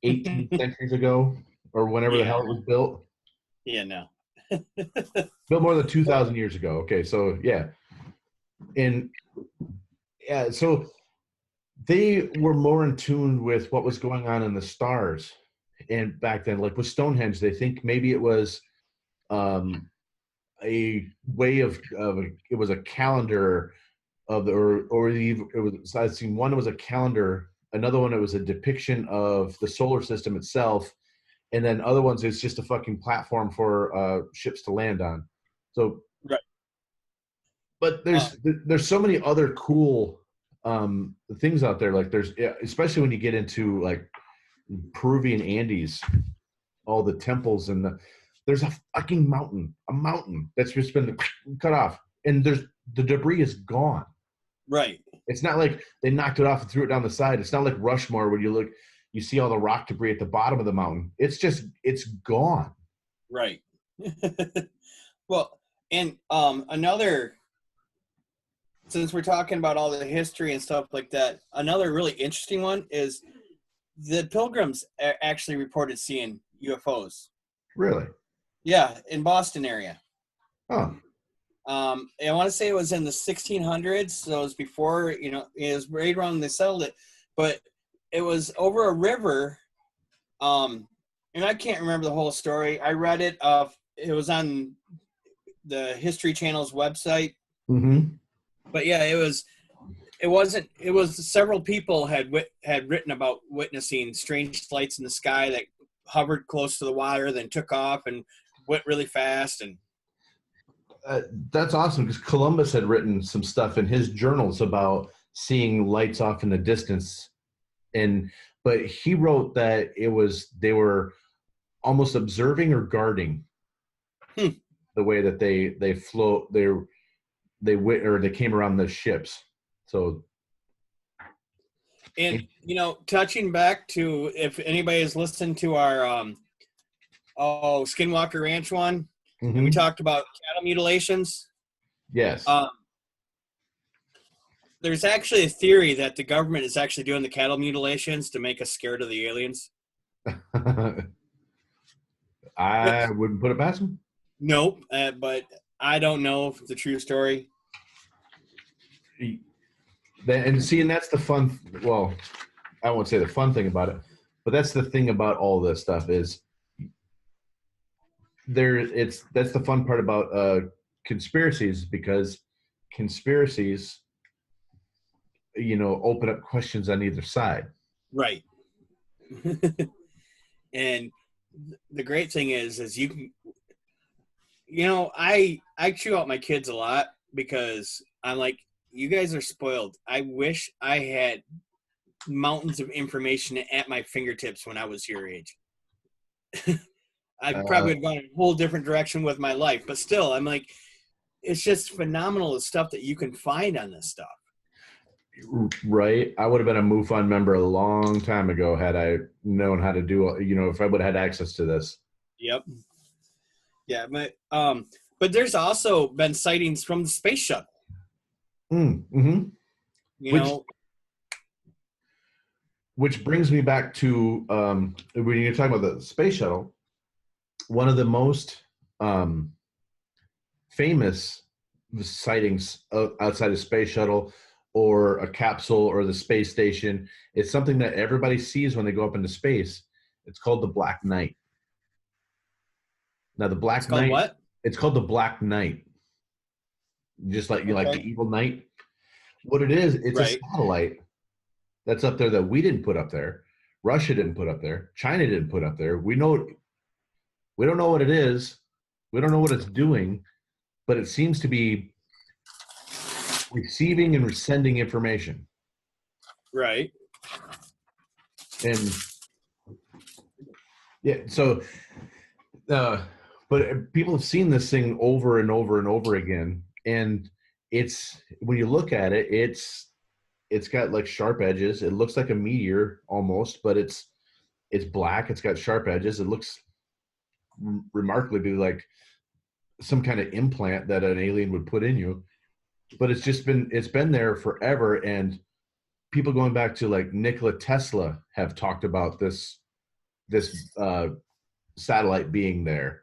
18 centuries ago or whenever the hell it was built? Yeah, no. Built more than 2,000 years ago. Okay, so yeah. And yeah, so they were more in tune with what was going on in the stars. And back then, like with Stonehenge, they think maybe it was a way of it was a calendar of the or it was, I've seen one, it was a calendar, another one it was a depiction of the solar system itself, and then other ones it's just a fucking platform for ships to land on. So right. But there's so many other cool things out there. Like there's, especially when you get into like Peruvian Andes, all the temples and there's a fucking mountain that's just been cut off, and the debris is gone. Right. It's not like they knocked it off and threw it down the side. It's not like Rushmore where you see all the rock debris at the bottom of the mountain. It's gone. Right. Well, and since we're talking about all the history and stuff like that, another really interesting one is the Pilgrims actually reported seeing UFOs. Really? Yeah, in Boston area. Oh. I want to say it was in the 1600s, so it was before, it was right around when they settled it, but it was over a river, and I can't remember the whole story. I read it. It was on the History Channel's website. Mm-hmm. But yeah, it was several people had written about witnessing strange lights in the sky that hovered close to the water, then took off and went really fast. And that's awesome, because Columbus had written some stuff in his journals about seeing lights off in the distance, but he wrote that they were almost observing or guarding the way that they float. They came around the ships. So, and touching back to, if anybody has listened to our Skinwalker Ranch one, and we talked about cattle mutilations. Yes. There's actually a theory that the government is actually doing the cattle mutilations to make us scared of the aliens. I wouldn't put it past them. Nope, but I don't know if it's a true story. And that's the fun. Well, I won't say the fun thing about it, but that's the thing about all this stuff is that's the fun part about conspiracies, because conspiracies, open up questions on either side. Right. And the great thing is you can, I chew out my kids a lot because I'm like, you guys are spoiled. I wish I had mountains of information at my fingertips when I was your age. I probably would have gone in a whole different direction with my life, but still, I'm like, it's just phenomenal the stuff that you can find on this stuff. Right. I would have been a MUFON member a long time ago had I known how to do, if I would have had access to this. Yep. Yeah, but there's also been sightings from the space shuttle. Mm-hmm. Which brings me back to when you're talking about the space shuttle, one of the most famous sightings outside of space shuttle or a capsule or the space station, it's something that everybody sees when they go up into space. It's called the Black Knight. Now, the Black Knight. What? It's called the Black Knight. Just like like the evil knight. What it is, it's a satellite that's up there that we didn't put up there. Russia didn't put up there. China didn't put up there. We don't know what it is. We don't know what it's doing, but it seems to be receiving and sending information. Right. And yeah, so but people have seen this thing over and over and over again, and it's, when you look at it, it's got like sharp edges. It looks like a meteor almost, but it's black. It's got sharp edges. It looks remarkably like some kind of implant that an alien would put in you. But it's been there forever, and people going back to like Nikola Tesla have talked about this satellite being there.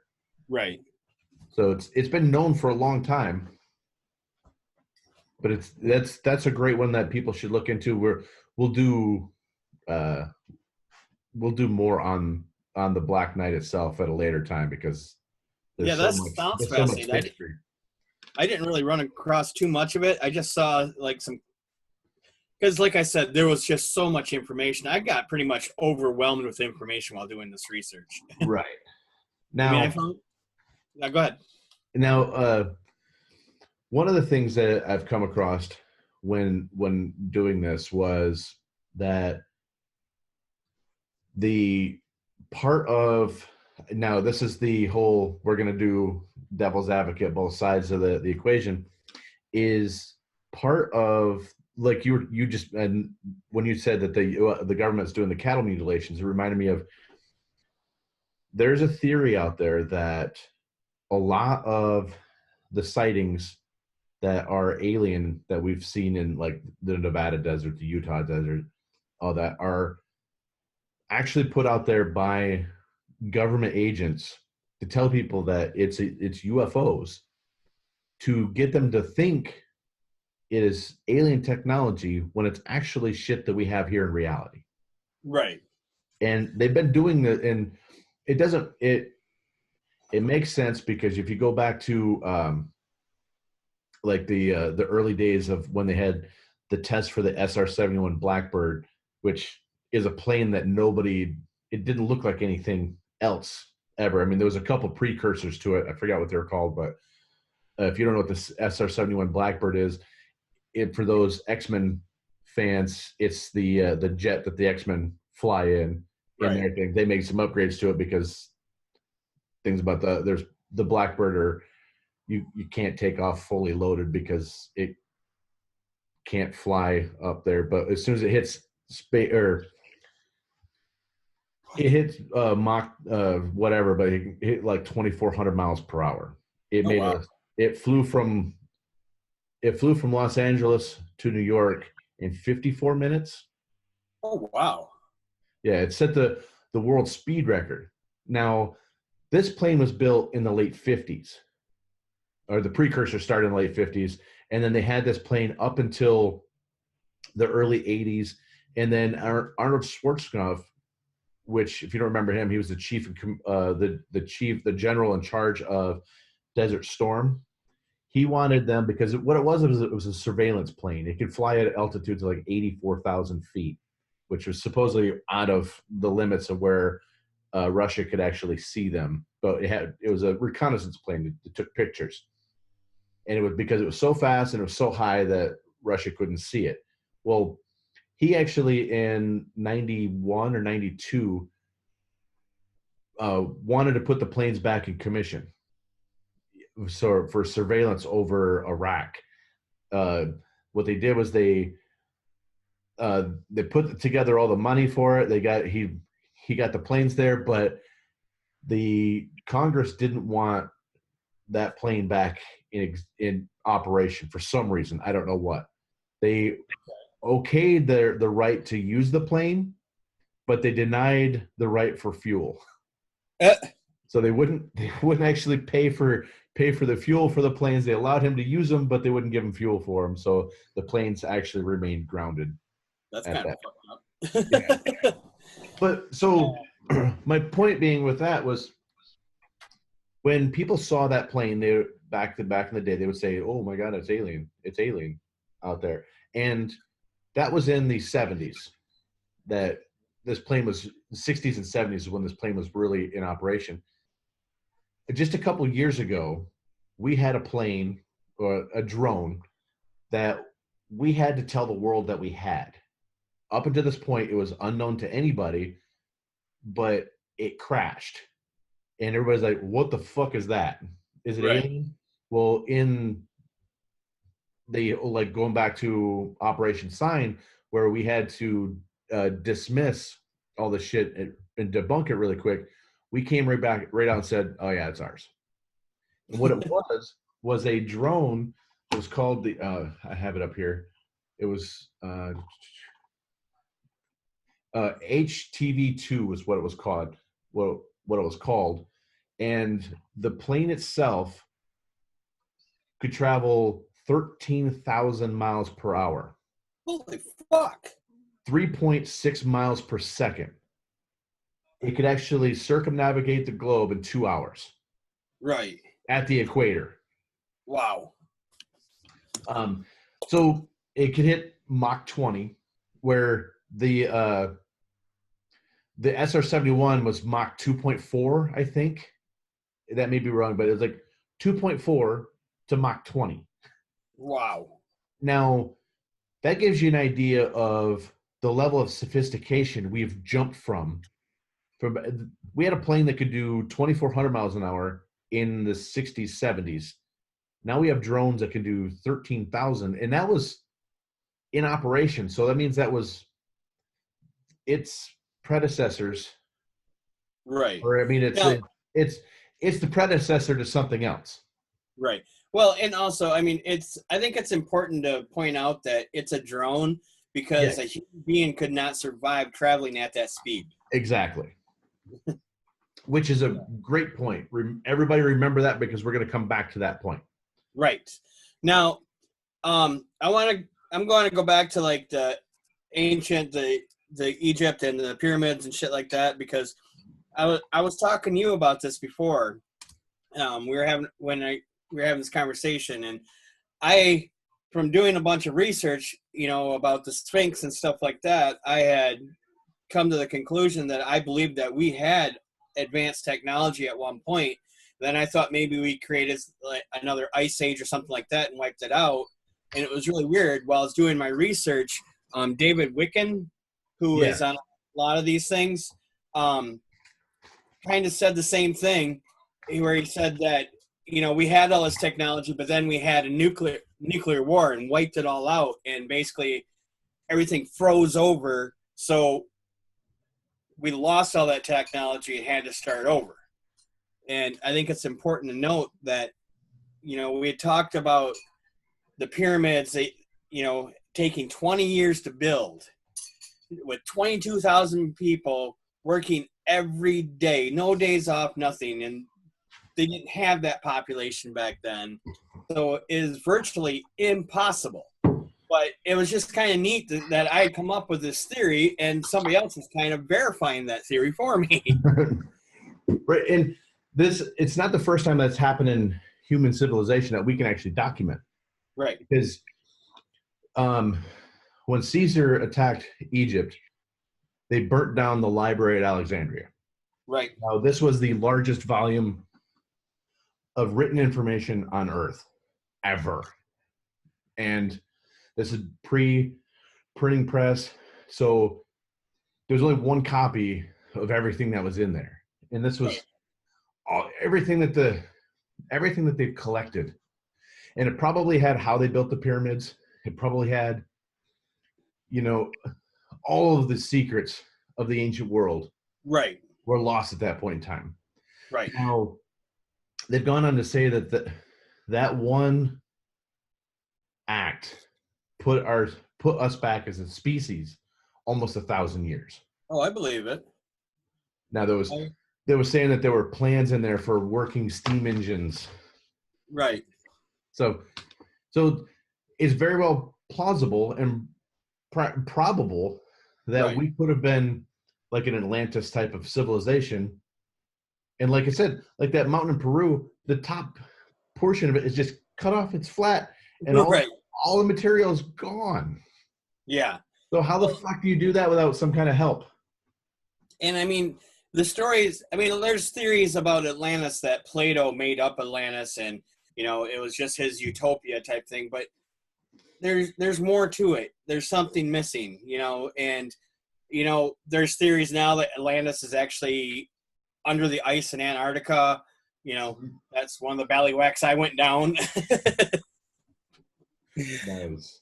Right. So it's been known for a long time. But that's a great one that people should look into. We'll do more on the Black Knight itself at a later time, because sounds fascinating. I didn't really run across too much of it. I just saw like some, because like I said, there was just so much information. I got pretty much overwhelmed with information while doing this research. Right. Now, go ahead. Now, one of the things that I've come across when doing this was that the part of, now this is the whole, we're going to do devil's advocate, both sides of the equation, is part of, like you just, and when you said that the government's doing the cattle mutilations, it reminded me of, there's a theory out there that a lot of the sightings that are alien that we've seen in like the Nevada desert, the Utah desert, all that, are actually put out there by government agents to tell people that it's UFOs, to get them to think it is alien technology when it's actually shit that we have here in reality. Right. And they've been doing that, and it makes sense, because if you go back to like the early days of when they had the test for the SR-71 Blackbird, which is a plane that it didn't look like anything else ever. I mean, there was a couple precursors to it. I forgot what they were called, but if you don't know what this SR-71 Blackbird is, for those X-Men fans, it's the jet that the X-Men fly in. Right. And everything. They made some upgrades to it because things about there's the Blackbird, or you can't take off fully loaded because it can't fly up there. But as soon as it hits space, or it hits Mach whatever, but it hit like 2,400 miles per hour. It flew from Los Angeles to New York in 54 minutes. Oh wow. Yeah, it set the world speed record. Now, this plane was built in the late 50s, or the precursor started in the late 50s, and then they had this plane up until the early 80s, and then Arnold Schwarzenegger, which, if you don't remember him, he was the chief, the general in charge of Desert Storm. He wanted them because what it was a surveillance plane. It could fly at altitudes of like 84,000 feet, which was supposedly out of the limits of where Russia could actually see them. But it was a reconnaissance plane that took pictures. And it was because it was so fast and it was so high that Russia couldn't see it. Well, he actually in 91 or 92 wanted to put the planes back in commission. So for surveillance over Iraq. What they did was they put together all the money for it. He got the planes there, but the Congress didn't want that plane back in operation for some reason. I don't know what. They okayed the right to use the plane, but they denied the right for fuel. So they wouldn't actually pay for the fuel for the planes. They allowed him to use them, but they wouldn't give him fuel for them. So the planes actually remained grounded. That's kind of fucked up. Yeah. But so my point being with that was, when people saw that plane, they back in the day, they would say, "Oh my God, it's alien out there." And that was in the 70s. That this plane was, the 60s and 70s is when this plane was really in operation. Just a couple of years ago, we had a plane, or a drone, that we had to tell the world that we had. Up until this point, it was unknown to anybody, but it crashed. And everybody's like, what the fuck is that? Is it alien? Well, in the, like, going back to Operation Sign, where we had to dismiss all the shit and debunk it really quick, we came right out and said, oh yeah, it's ours. And what it was a drone. It was called I have it up here. It was HTV-2 was what it was called. What it was called. And the plane itself could travel 13,000 miles per hour. Holy fuck. 3.6 miles per second. It could actually circumnavigate the globe in 2 hours. Right. At the equator. Wow. So it could hit Mach 20, where the SR-71 was Mach 2.4, I think. That may be wrong, but it was like 2.4 to Mach 20. Wow. Now, that gives you an idea of the level of sophistication we've jumped from we had a plane that could do 2,400 miles an hour in the 60s, 70s. Now we have drones that can do 13,000, and that was in operation. So that means that was its predecessors. Right. Or I mean, Now, it's the predecessor to something else. right. Well, and also, I mean, I think it's important to point out that it's a drone because a human being could not survive traveling at that speed. Exactly. Which is a great point. Everybody remember that, because we're going to come back to that point. Right. Now, I'm going to go back to like the ancient, the Egypt and the pyramids and shit like that, because I was talking to you about this before. We were having this conversation, and from doing a bunch of research, about the Sphinx and stuff like that, I had come to the conclusion that I believed that we had advanced technology at one point. Then I thought maybe we created like another ice age or something like that and wiped it out. And it was really weird. While I was doing my research, David Wiccan, who is on a lot of these things, kind of said the same thing, where he said that, we had all this technology, but then we had a nuclear war and wiped it all out, and basically everything froze over. So we lost all that technology and had to start over. And I think it's important to note that, we had talked about the pyramids, taking 20 years to build, with 22,000 people working every day, no days off, nothing. And they didn't have that population back then. So it is virtually impossible. But it was just kind of neat that I had come up with this theory, and somebody else is kind of verifying that theory for me. Right. And it's not the first time that's happened in human civilization that we can actually document. Right. Because when Caesar attacked Egypt, they burnt down the library at Alexandria. Right. Now, this was the largest volume of written information on Earth ever. And this is pre-printing press. So there's only one copy of everything that was in there. And this was everything that they've collected. And it probably had how they built the pyramids. It probably had, all of the secrets of the ancient world. Right. Were lost at that point in time. Right. Now, they've gone on to say that that one act put us back as a species almost 1,000 years. Oh, I believe it. Now, they were saying that there were plans in there for working steam engines. Right. So it's very well plausible and probable that we could have been like an Atlantis type of civilization. And like I said, like that mountain in Peru, the top portion of it is just cut off. It's flat, and all the material is gone. Yeah. So how the fuck do you do that without some kind of help? And I mean, there's theories about Atlantis that Plato made up Atlantis, and it was just his utopia type thing. But there's more to it. There's something missing, and there's theories now that Atlantis is actually under the ice in Antarctica. That's one of the ballywhacks I went down. Nice.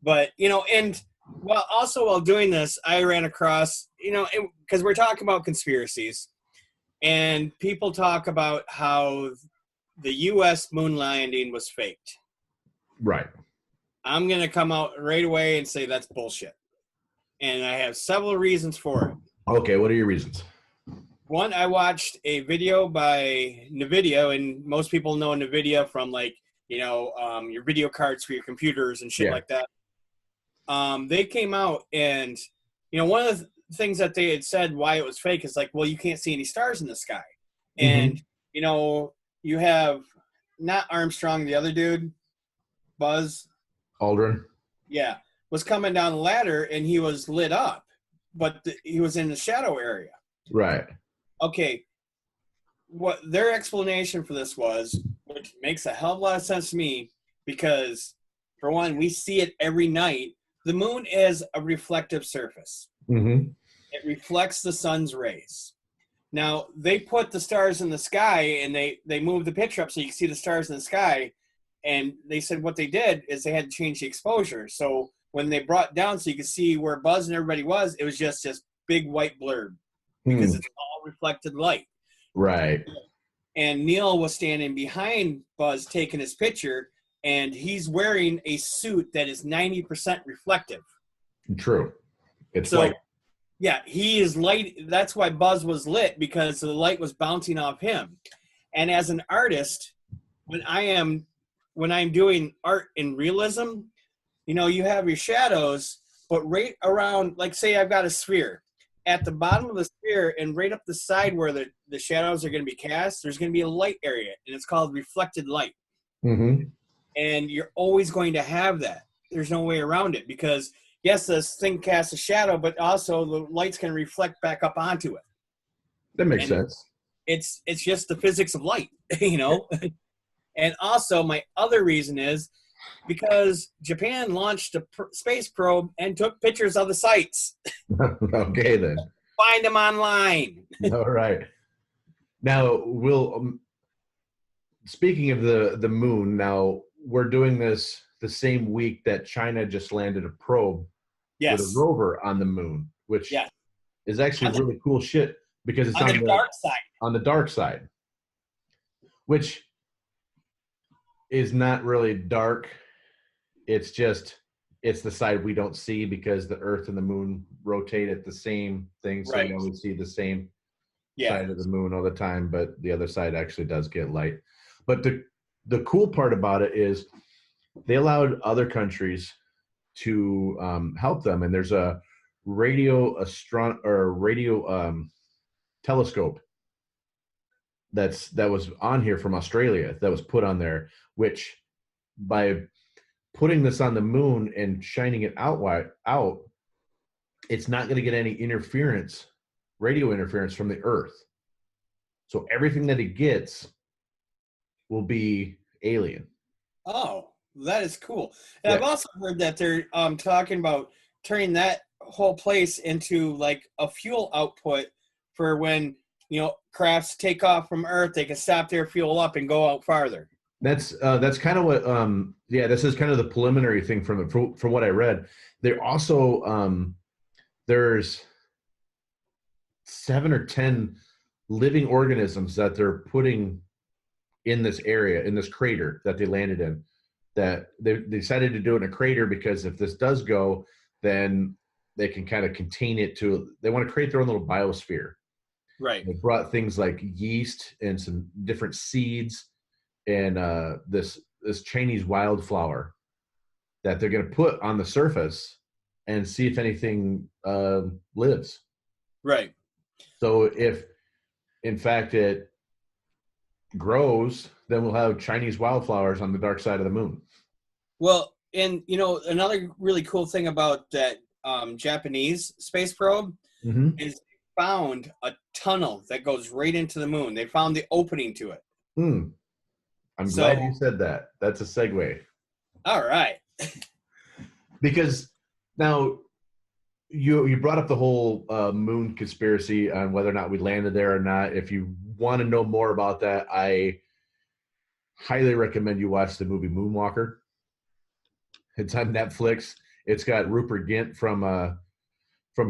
But, and while doing this, I ran across, because we're talking about conspiracies, and people talk about how the U.S. moon landing was faked. Right. I'm going to come out right away and say that's bullshit. And I have several reasons for it. Okay, what are your reasons? One, I watched a video by NVIDIA, and most people know NVIDIA from your video cards for your computers and shit like that. They came out, and one of the things that they had said why it was fake is like, well, you can't see any stars in the sky. And you have not Armstrong, the other dude, Buzz Aldrin. Yeah, was coming down the ladder, and he was lit up, but he was in the shadow area. Right. Okay, what their explanation for this was, which makes a hell of a lot of sense to me, because for one, we see it every night. The moon is a reflective surface. Mm-hmm. It reflects the sun's rays. Now, they put the stars in the sky, and they moved the picture up so you can see the stars in the sky. And they said what they did is they had to change the exposure. So when they brought down so you could see where Buzz and everybody was, it was just this big white blurb because it's all reflected light. Right. And Neil was standing behind Buzz taking his picture, and he's wearing a suit that is 90% reflective. True. It's so, like, yeah, he is light. That's why Buzz was lit, because the light was bouncing off him. And as an artist, when I'm doing art in realism, you know, you have your shadows, but right around, like, say I've got a sphere. At the bottom of the sphere and right up the side where the shadows are going to be cast, there's going to be a light area, and it's called reflected light. mm-hmm. And you're always going to have that. There's no way around it, because, yes, this thing casts a shadow, but also the light's going to reflect back up onto it. That makes sense. It's just the physics of light, you know? And also, my other reason is because Japan launched a space probe and took pictures of the sites. Okay, then. Find them online. All right. Now, speaking of the moon, now we're doing this the same week that China just landed a probe with a rover on the moon, which is actually really cool shit, because it's on the dark side. On the dark side, which is not really dark. It's the side we don't see, because the Earth and the moon rotate at the same thing, so we always see the same side of the moon all the time, but the other side actually does get light. But the cool part about it is they allowed other countries to help them, and there's a radio telescope that was on here from Australia, that was put on there, which by putting this on the moon and shining it out, it's not going to get any radio interference from the Earth. So everything that it gets will be alien. Oh, that is cool. And I've also heard that they're talking about turning that whole place into like a fuel output for when, you know, crafts take off from Earth, they can stop their fuel up and go out farther. That's kind of what this is kind of the preliminary thing from what I read. They're also there's 7 or 10 living organisms that they're putting in this area, in this crater that they landed in, that they decided to do it in a crater, because if this does go, then they can kind of contain it they want to create their own little biosphere. Right. They brought things like yeast and some different seeds, and this Chinese wildflower that they're going to put on the surface and see if anything lives. Right. So if, in fact, it grows, then we'll have Chinese wildflowers on the dark side of the moon. Well, and, you know, another really cool thing about that Japanese space probe is they found a tunnel that goes right into the moon. They found the opening to it. I'm glad you said that. That's a segue. All right. Because now you brought up the whole moon conspiracy on whether or not we landed there or not. If you want to know more about that, I highly recommend you watch the movie Moonwalker. It's on Netflix. It's got Rupert Grint from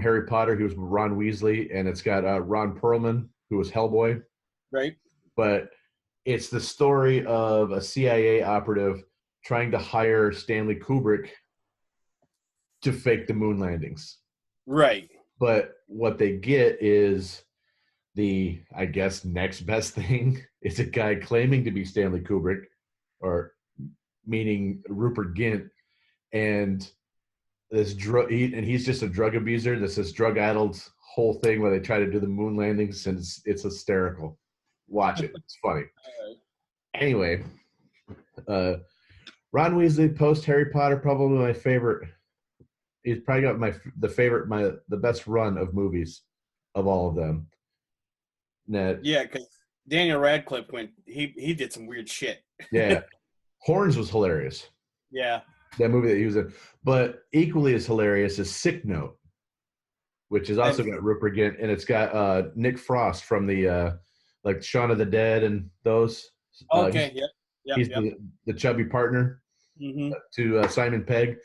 Harry Potter, who was Ron Weasley, and it's got Ron Perlman, who was Hellboy. Right. But it's the story of a CIA operative trying to hire Stanley Kubrick to fake the moon landings. Right. But what they get is the, I guess, next best thing is a guy claiming to be Stanley Kubrick, or meaning Rupert Grint, and this he's just a drug abuser. This drug-addled whole thing where they try to do the moon landings, and it's hysterical. Watch it. It's funny. Anyway, Ron Weasley, post Harry Potter, probably my favorite. He's probably got the best run of movies of all of them. Yeah, because Daniel Radcliffe he did some weird shit. Yeah. Horns was hilarious. Yeah. That movie that he was in. But equally as hilarious is Sick Note. which has also got Rupert Grint, and it's got Nick Frost from the like Shaun of the Dead and those. Okay, He's the chubby partner to Simon Pegg.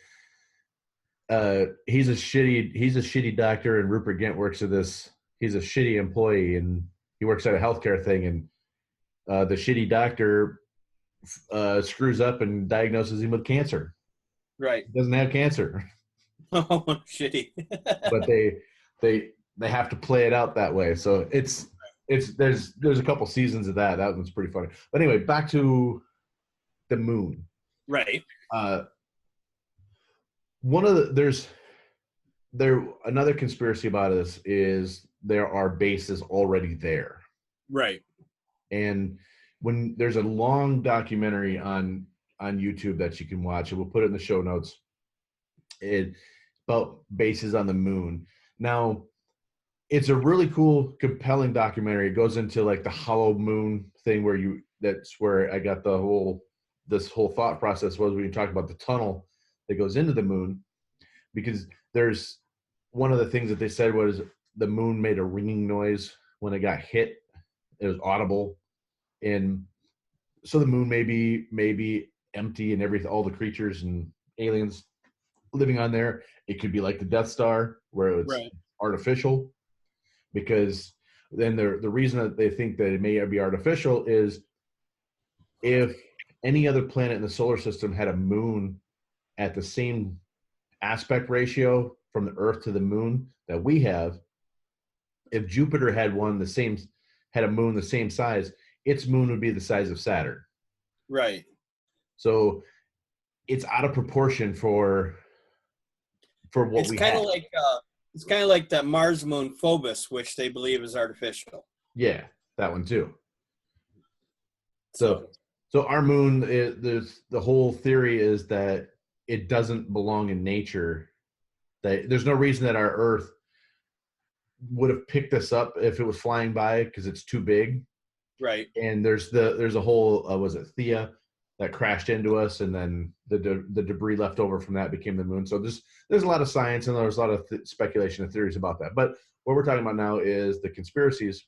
He's a shitty doctor, and Rupert Grint works at this. He's a shitty employee, and he works at a healthcare thing, and the shitty doctor screws up and diagnoses him with cancer. Right. He doesn't have cancer. Oh, shitty. But they have to play it out that way. So there's a couple seasons of that. That one's pretty funny. But anyway, back to the moon. Right. Another conspiracy about this is there are bases already there. Right. And when there's a long documentary on YouTube that you can watch, and we'll put it in the show notes, about bases on the moon. Now, it's a really cool, compelling documentary. It goes into like the hollow moon thing that's where I got this whole thought process was when you talk about the tunnel that goes into the moon, because there's one of the things that they said was the moon made a ringing noise when it got hit. It was audible. And so the moon may be empty and everything, all the creatures and aliens living on there. It could be like the Death Star, where it's artificial, because then the reason that they think that it may be artificial is if any other planet in the solar system had a moon at the same aspect ratio from the Earth to the moon that we have, if Jupiter had a moon the same size, its moon would be the size of Saturn. Right. So it's out of proportion for what we have. It's kind of like that Mars moon Phobos, which they believe is artificial. Yeah, that one too. So our moon, the whole theory is that it doesn't belong in nature. That there's no reason that our Earth would have picked us up if it was flying by, because it's too big. Right. And there's a whole was it Thea that crashed into us, and then the debris left over from that became the moon. So there's a lot of science, and there's a lot of speculation and theories about that. But what we're talking about now is the conspiracies,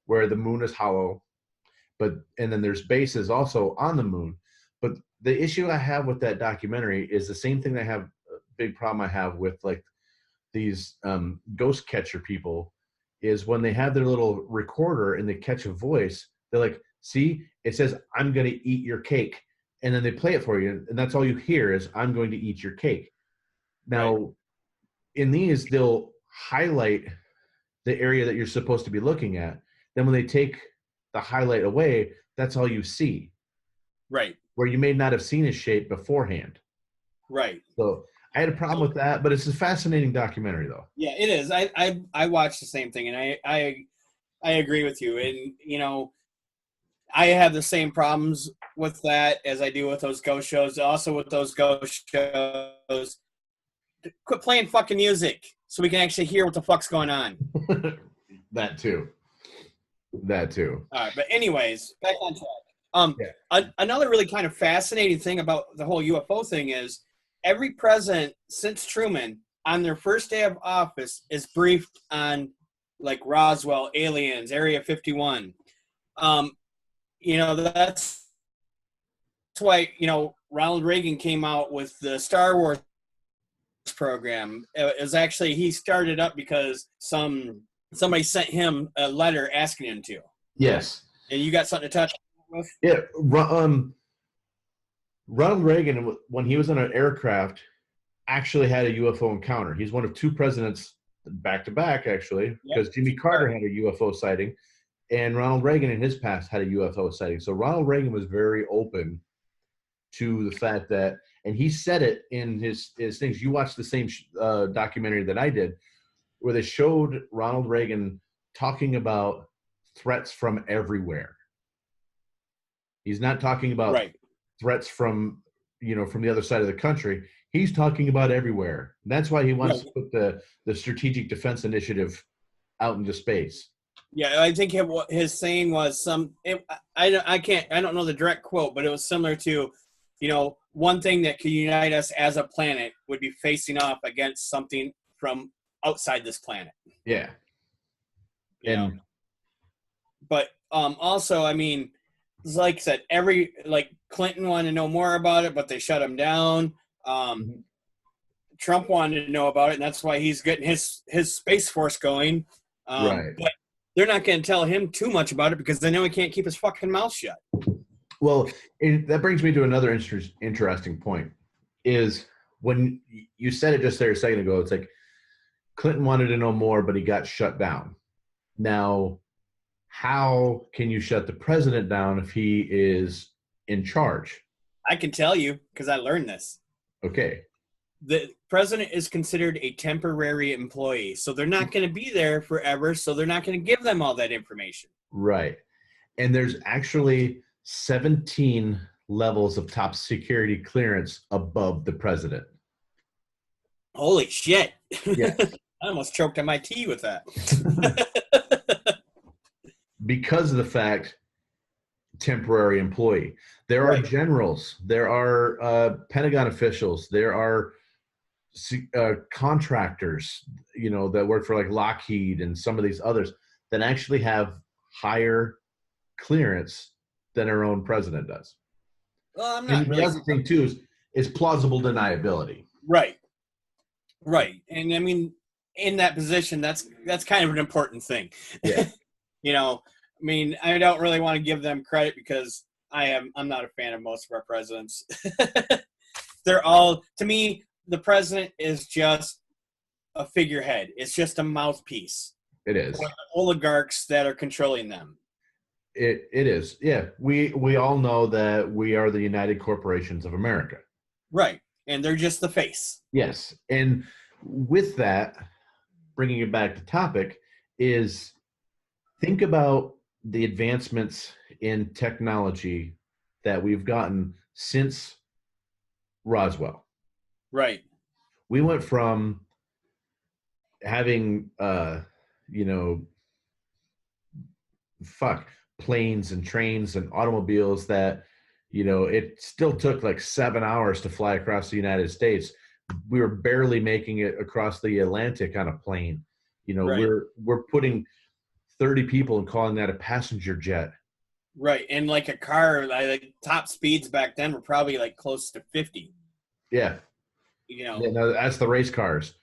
where the moon is hollow, and then there's bases also on the moon. But the issue I have with that documentary is the same thing a big problem I have with like these ghost catcher people, is when they have their little recorder and they catch a voice, they're like, see, it says, I'm going to eat your cake. And then they play it for you. And that's all you hear is, I'm going to eat your cake. Now, in these, they'll highlight the area that you're supposed to be looking at. Then when they take the highlight away, that's all you see. Right. Where you may not have seen his shape beforehand. Right. So I had a problem with that, but it's a fascinating documentary, though. Yeah, it is. I watched the same thing, and I agree with you. And I have the same problems with that as I do with those ghost shows. Also, with those ghost shows, quit playing fucking music so we can actually hear what the fuck's going on. That too. All right, but anyways, back on track. Another really kind of fascinating thing about the whole UFO thing is every president since Truman, on their first day of office, is briefed on like Roswell, aliens, Area 51. That's why, Ronald Reagan came out with the Star Wars program. It was actually, he started up because somebody sent him a letter asking him to. Yes. And you got something to touch with? Yeah. Ronald Reagan, when he was on an aircraft, actually had a UFO encounter. He's one of two presidents back to back, actually, because Jimmy Carter had a UFO sighting, and Ronald Reagan in his past had a UFO sighting. So Ronald Reagan was very open to the fact that, and he said it in his things. You watched the same documentary that I did, where they showed Ronald Reagan talking about threats from everywhere. He's not talking about threats from the other side of the country. He's talking about everywhere. That's why he wants to put the Strategic Defense Initiative out into space. Yeah, I think his saying was I don't know the direct quote, but it was similar to, one thing that could unite us as a planet would be facing off against something from outside this planet. Yeah. You know? And But also, I mean, like I said, Clinton wanted to know more about it, but they shut him down. Trump wanted to know about it, and that's why he's getting his Space Force going. right. But they're not going to tell him too much about it because they know he can't keep his fucking mouth shut. Well, that brings me to another interesting point. Is when you said it just there a second ago, it's like Clinton wanted to know more, but he got shut down. Now, how can you shut the president down if he is in charge? I can tell you because I learned this. Okay. The president is considered a temporary employee, so they're not going to be there forever, so they're not going to give them all that information. Right. And there's actually 17 levels of top security clearance above the president. Holy shit. Yeah. I almost choked on my tea with that. Because of the fact, temporary employee. There are generals. There are Pentagon officials. There are contractors, that work for like Lockheed and some of these others that actually have higher clearance than our own president does. Well, I'm not and really. The other thing too is plausible deniability. Right. And I mean, in that position, that's kind of an important thing. Yeah. I mean, I don't really want to give them credit because I'm not a fan of most of our presidents. They're all, to me, the president is just a figurehead. It's just a mouthpiece. It is. For the oligarchs that are controlling them. It is. Yeah. We all know that we are the United Corporations of America. Right. And they're just the face. Yes. And with that, bringing it back to topic, is think about the advancements in technology that we've gotten since Roswell. Right. We went from having, planes and trains and automobiles that, it still took like 7 hours to fly across the United States. We were barely making it across the Atlantic on a plane. Right. We're putting 30 people and calling that a passenger jet. Right. And like a car, like top speeds back then were probably like close to 50. Yeah. Yeah, no, that's the race cars.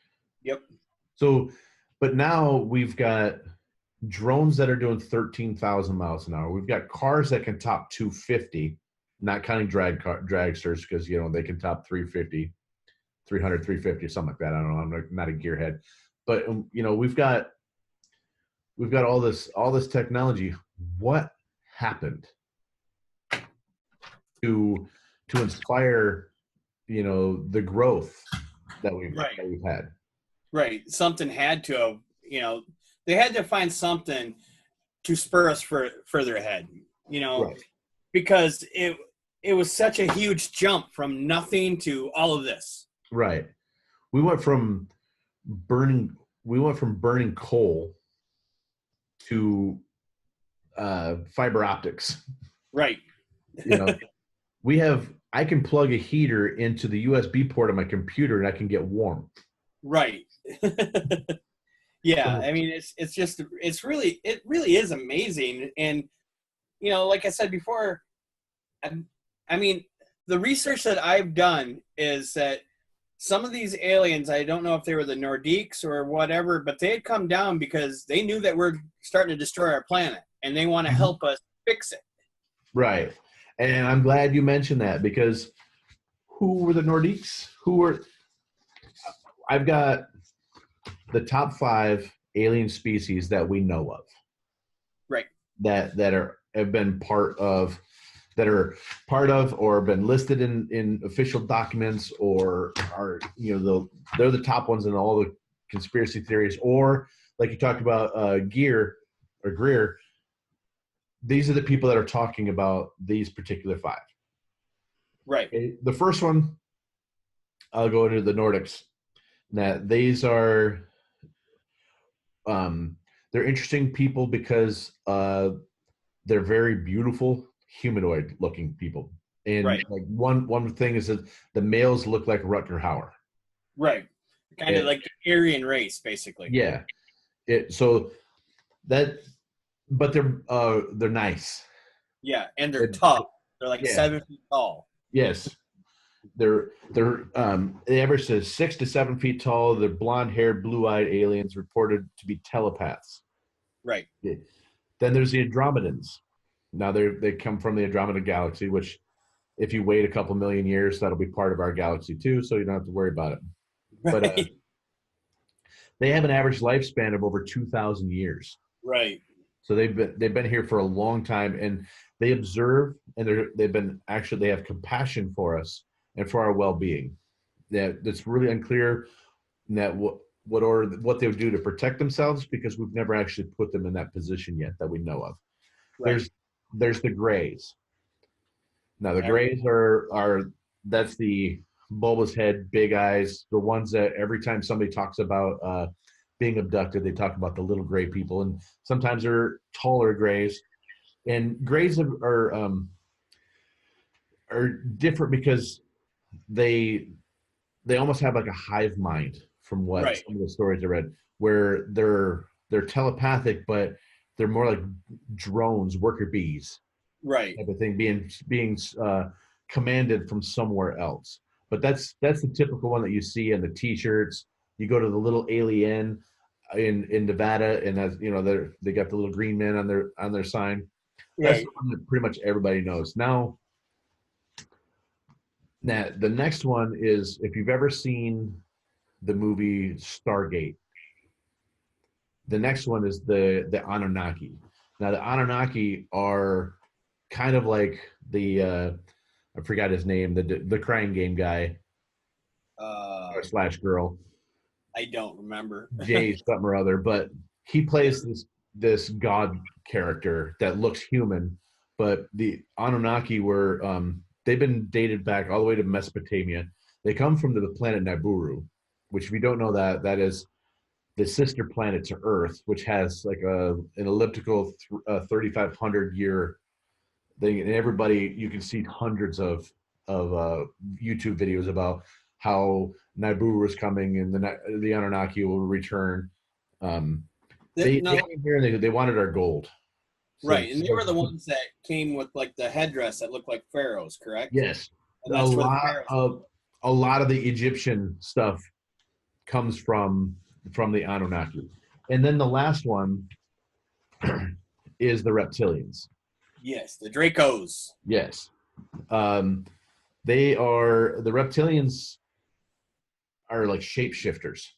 Yep. So, but now we've got drones that are doing 13,000 miles an hour. We've got cars that can top 250, not counting dragsters, because, they can top 350, 300, 350, something like that. I don't know. I'm not a gearhead. But, we've got all this technology. What happened to inspire, the growth that we've had? Right. Something had to have, they had to find something to spur us further ahead, because it was such a huge jump from nothing to all of this. Right. We went from burning coal to fiber optics. Right. I can plug a heater into the USB port of my computer and I can get warm. Right. Yeah. I mean, it really is amazing. And, like I said before, I mean, the research that I've done is that some of these aliens, I don't know if they were the Nordiques or whatever, but they had come down because they knew that we're starting to destroy our planet and they want to help us fix it. Right. And I'm glad you mentioned that, because who were the Nordiques? I've got the top 5 alien species that we know of. Right. That have been part of or been listed in official documents, or are, they're the top ones in all the conspiracy theories, or like you talked about Greer. These are the people that are talking about these particular 5. Right. Okay, the first one, I'll go into the Nordics. That these are, they're interesting people because they're very beautiful, humanoid-looking people. And like one thing is that the males look like Rutger Hauer. Right. kind of like the Aryan race, basically. Yeah. But they're nice. Yeah, and they're tough. They're like 7 feet tall. Yes. They average to 6 to 7 feet tall. They're blonde-haired, blue-eyed aliens reported to be telepaths. Right. Yeah. Then there's the Andromedans. Now they come from the Andromeda galaxy, which if you wait a couple million years, that'll be part of our galaxy too, so you don't have to worry about it. Right. But they have an average lifespan of over 2,000 years. Right. So they've been here for a long time, and they observe, and they have compassion for us and for our well-being. That's really unclear that what they would do to protect themselves, because we've never actually put them in that position yet that we know of. Right. There's the Greys. Now the Greys are that's the bulbous head, big eyes, the ones that every time somebody talks about being abducted, they talk about the little gray people, and sometimes they're taller Greys. And Greys are different because they almost have like a hive mind, from what some of the stories I read, where they're telepathic, but they're more like drones, worker bees, right? Type of thing, being commanded from somewhere else. But that's the typical one that you see in the T-shirts. You go to the little alien in Nevada, and as you know, they got the little green man on their sign. That's the one that pretty much everybody knows. Now, the next one is, if you've ever seen the movie Stargate, the next one is the Anunnaki. Now, the Anunnaki are kind of like the I forgot his name, the crying game guy slash girl. I don't remember. Jay something or other, but he plays this god character that looks human. But the Anunnaki were they've been dated back all the way to Mesopotamia. They come from the planet Nibiru, which, if you don't know, that is the sister planet to Earth, which has like an elliptical 3,500 year thing. And everybody, you can see hundreds of YouTube videos about how Nibiru is coming and the Anunnaki will return. They came here and they wanted our gold. Right, and they were the ones that came with like the headdress that looked like pharaohs, correct? Yes. A lot of the Egyptian stuff comes from the Anunnaki. And then the last one is the reptilians. Yes, the Dracos. Yes. The reptilians are like shapeshifters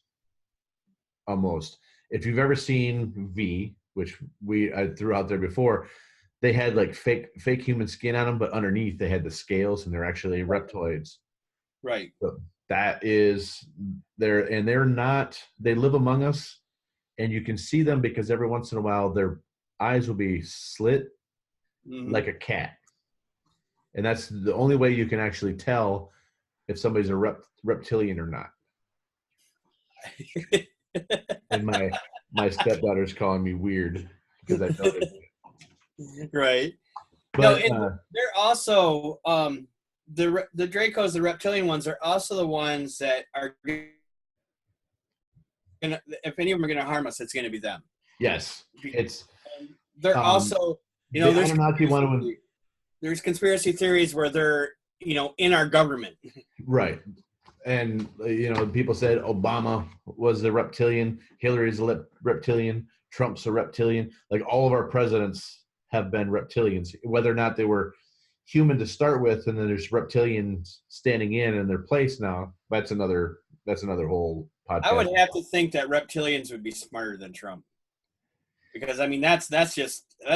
almost. If you've ever seen V, which I threw out there before, they had like fake human skin on them, but underneath they had the scales, and they're actually reptoids. Right. So that is they're not, they live among us, and you can see them because every once in a while their eyes will be slit like a cat. And that's the only way you can actually tell if somebody's a reptilian or not. And my stepdaughter's calling me weird because I noticed. Right. But they're also the Dracos, the reptilian ones, are also the ones that are gonna, if any of them are gonna harm us, it's gonna be them. Yes. They're also, you know, there's conspiracy theories where they're, you know, in our government. Right. And, you know, people said Obama was a reptilian, Hillary's a reptilian, Trump's a reptilian. Like, all of our presidents have been reptilians, whether or not they were human to start with, and then there's reptilians standing in their place now. That's another whole podcast. I would have to think that reptilians would be smarter than Trump. Because, I mean, that's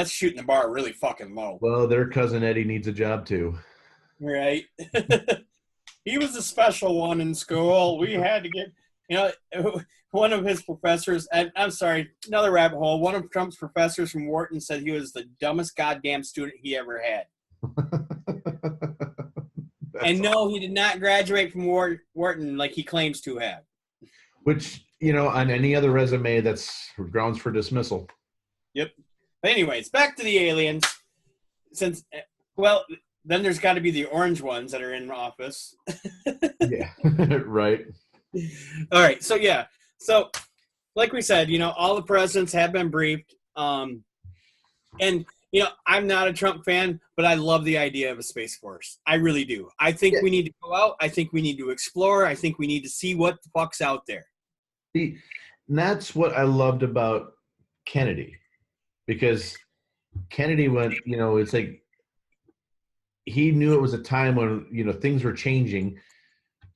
shooting the bar really fucking low. Well, their cousin Eddie needs a job too. Right. He was a special one in school. We had to get, you know, one of his professors, I'm sorry, another rabbit hole. One of Trump's professors from Wharton said he was the dumbest goddamn student he ever had. And no, he did not graduate from Wharton like he claims to have. Which, you know, on any other resume, that's grounds for dismissal. Yep. But anyways, back to the aliens. Then there's got to be the orange ones that are in office. Yeah, right. All right. So yeah. So like we said, all the presidents have been briefed. And I'm not a Trump fan, but I love the idea of a space force. I really do. I think we need to go out. I think we need to explore. I think we need to see what the fuck's out there. See, and that's what I loved about Kennedy, because Kennedy went, it's like he knew it was a time when, things were changing.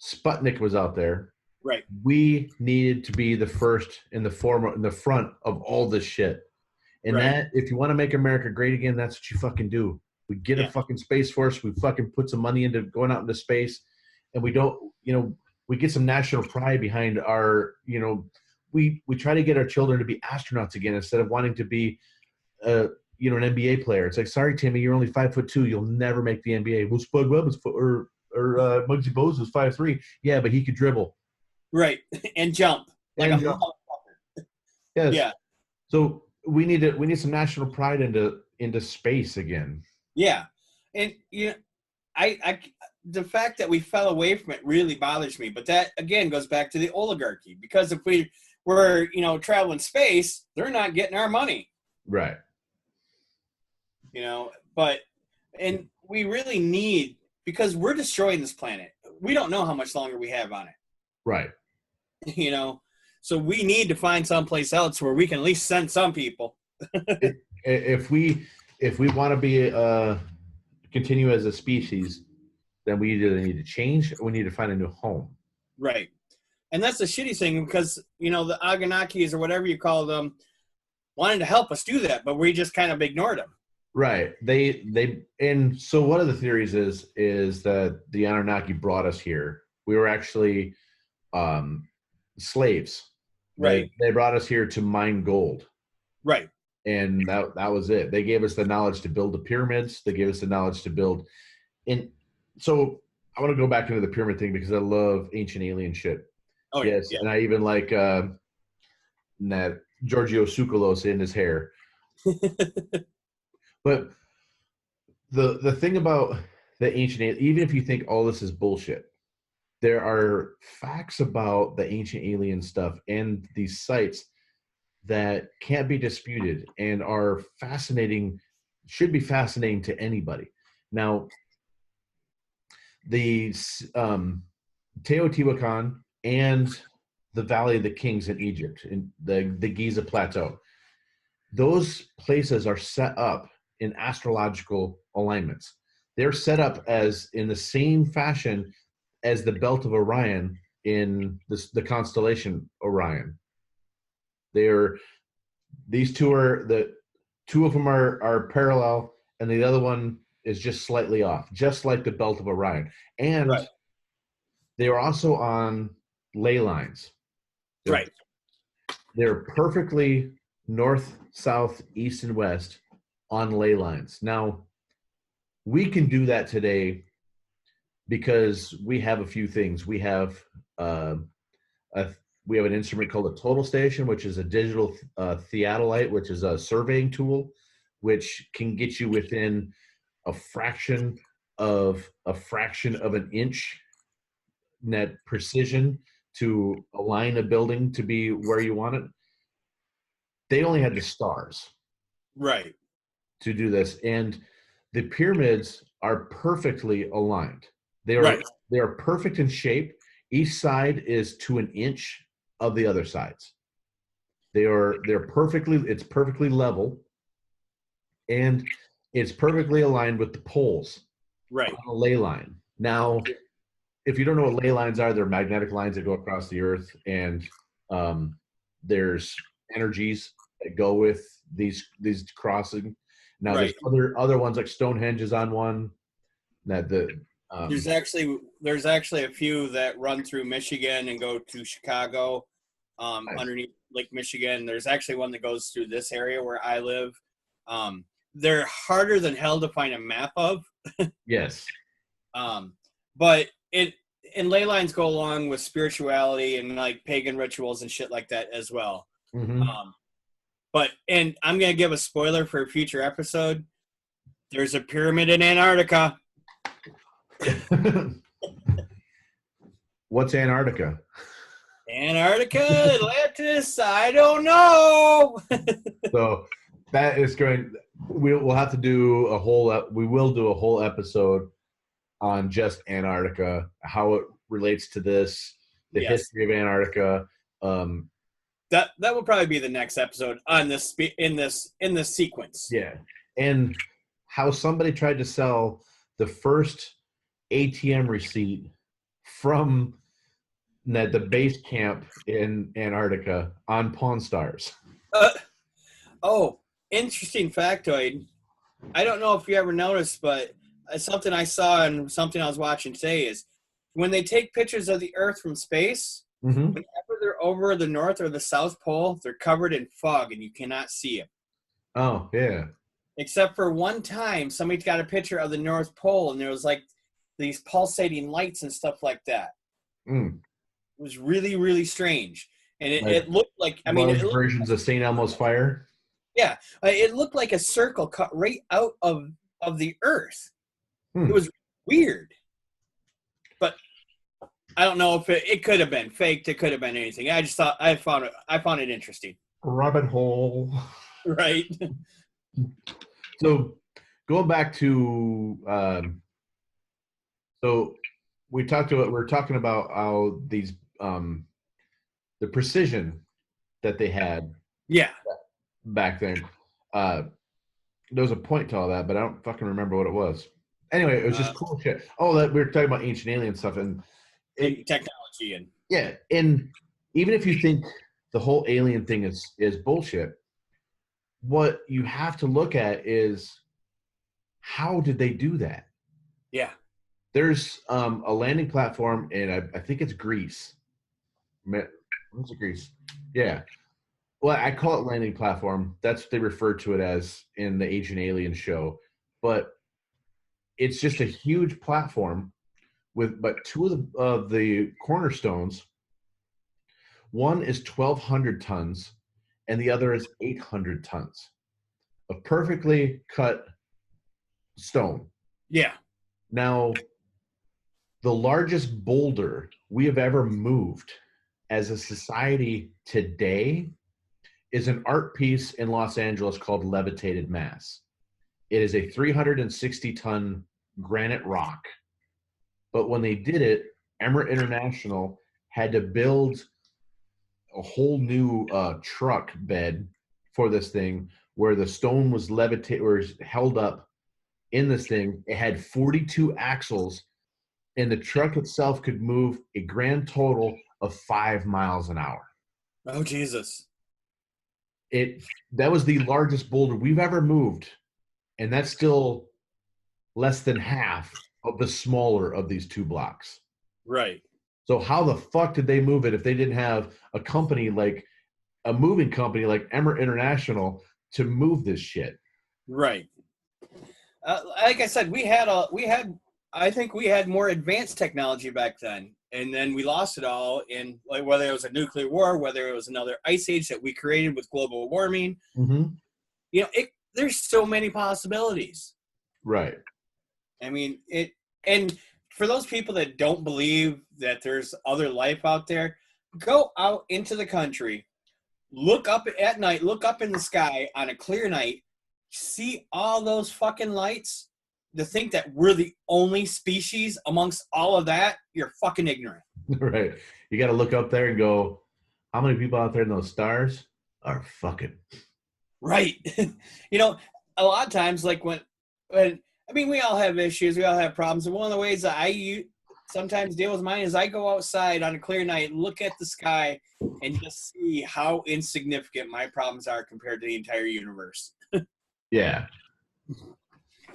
Sputnik was out there. Right. We needed to be the first in the front of all this shit. And that, if you want to make America great again, that's what you fucking do. We get a fucking space force. We fucking put some money into going out into space, and we don't, we get some national pride behind our, we try to get our children to be astronauts again instead of wanting to be, an NBA player. It's like, sorry, Timmy, you're only 5'2". You'll never make the NBA. Well, Spud Webb or Muggsy Bogues was 5'3". Yeah, but he could dribble. Right, and jump. Like and jump. Yes. Yeah. So we need some national pride into space again. Yeah, and I the fact that we fell away from it really bothers me. But that again goes back to the oligarchy, because if we're traveling space, they're not getting our money. Right. And we really need, because we're destroying this planet. We don't know how much longer we have on it. Right. So we need to find someplace else where we can at least send some people. If we want to be continue as a species, then we either need to change or we need to find a new home. Right. And that's the shitty thing, because the Anunnakis or whatever you call them wanted to help us do that, but we just kind of ignored them. Right. And so one of the theories is that the Anunnaki brought us here. We were actually slaves. Right. They brought us here to mine gold. Right. And that was it. They gave us the knowledge to build the pyramids. They gave us the knowledge to build. And so I want to go back into the pyramid thing because I love ancient alien shit. Oh, yes. Yeah. And I even like that Giorgio Tsoukalos in his hair. But the thing about the ancient alien, even if you think all this is bullshit, there are facts about the ancient alien stuff and these sites that can't be disputed and are fascinating, should be fascinating to anybody. Now, the Teotihuacan and the Valley of the Kings in Egypt, in the Giza Plateau, those places are set up in astrological alignments. They're set up as in the same fashion as the Belt of Orion in the constellation Orion. These two of them are parallel, and the other one is just slightly off, just like the Belt of Orion. And right. They are also on ley lines. They're perfectly north, south, east, and west on ley lines. Now, we can do that today because we have a few things. We have an instrument called a total station, which is a digital theodolite, which is a surveying tool, which can get you within a fraction of an inch net precision to align a building to be where you want it. They only had the stars, right, to do this, and the pyramids are perfectly aligned. They are perfect in shape. Each side is to an inch of the other sides. It's perfectly level, and it's perfectly aligned with the poles. Right. On a ley line. Now, if you don't know what ley lines are, they're magnetic lines that go across the earth, and there's energies that go with these crossing. Now, right. There's other ones like Stonehenge is on one. There's actually a few that run through Michigan and go to Chicago, nice. Underneath Lake Michigan. There's actually one that goes through this area where I live. They're harder than hell to find a map of. Yes. But ley lines go along with spirituality and like pagan rituals and shit like that as well. Mm-hmm. And I'm going to give a spoiler for a future episode. There's a pyramid in Antarctica. What's Antarctica? Antarctica, Atlantis, I don't know. So that is going. We'll have to do a whole. We will do a whole episode on just Antarctica, how it relates to this, the history of Antarctica. That will probably be the next episode on this in this sequence. Yeah, and how somebody tried to sell the first ATM receipt from the base camp in Antarctica on Pawn Stars. Oh, interesting factoid. I don't know if you ever noticed, but something I saw and something I was watching today is when they take pictures of the Earth from space, whenever they're over the North or the South Pole, they're covered in fog and you cannot see them. Oh, yeah. Except for one time, somebody got a picture of the North Pole and there was like these pulsating lights and stuff like that. Mm. It was really, really strange. And it looked like, I mean, versions of St. Elmo's fire. Yeah, it looked like a circle cut right out of the Earth. It was weird, but I don't know if it could have been faked. It could have been anything. I just thought I found it interesting. Rabbit hole, right? So going back to so we're talking about how these the precision that they had. Yeah. Back then, there was a point to all that, but I don't fucking remember what it was. Anyway, it was just cool shit. Oh, that we were talking about ancient alien stuff and technology and yeah, and even if you think the whole alien thing is bullshit, what you have to look at is how did they do that? Yeah, there's a landing platform, and I think it's Greece. What's it, Greece? Yeah. Well, I call it landing platform. That's what they refer to it as in the Ancient Alien show. But it's just a huge platform but two of the cornerstones, one is 1,200 tons and the other is 800 tons of perfectly cut stone. Yeah. Now, the largest boulder we have ever moved as a society today is an art piece in Los Angeles called Levitated Mass. It is a 360-ton granite rock. But when they did it, Emirates International had to build a whole new truck bed for this thing where the stone was held up in this thing. It had 42 axles, and the truck itself could move a grand total of 5 miles an hour. Oh, Jesus. That was the largest boulder we've ever moved, and that's still less than half of the smaller of these two blocks. Right. So how the fuck did they move it if they didn't have a company like a moving company like Emirates International to move this shit? Right. Like I said, I think we had more advanced technology back then, and then we lost it all in, like, whether it was a nuclear war, whether it was another ice age that we created with global warming. Mm-hmm. You know, there's so many possibilities. Right. I mean, and for those people that don't believe that there's other life out there, go out into the country, look up at night, look up in the sky on a clear night, see all those fucking lights. To think that we're the only species amongst all of that, you're fucking ignorant. Right. You got to look up there and go, how many people out there in those stars are fucking? Right. You know, a lot of times, like when I mean, we all have issues, we all have problems, and one of the ways that I sometimes deal with mine is I go outside on a clear night, look at the sky, and just see how insignificant my problems are compared to the entire universe. Yeah.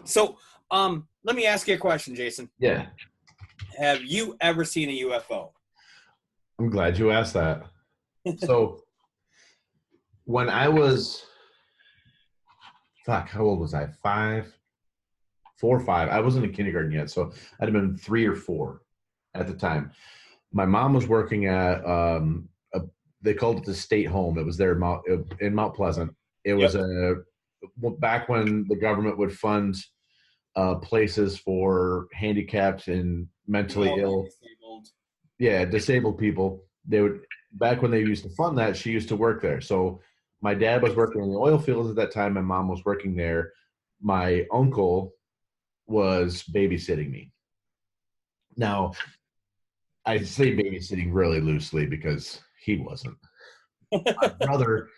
So, let me ask you a question, Jason. Yeah. Have you ever seen a UFO? I'm glad you asked that. So, when I was, how old was I? 4 or 5. I wasn't in kindergarten yet, so I'd have been 3 or 4 at the time. My mom was working at, they called it the state home. It was there in Mount Pleasant. It was back when the government would fund places for handicapped and mentally ill, disabled people. They would, back when they used to fund that, she used to work there. So my dad was working in the oil fields at that time. My mom was working there. My uncle was babysitting me. Now, I say babysitting really loosely because he wasn't. My brother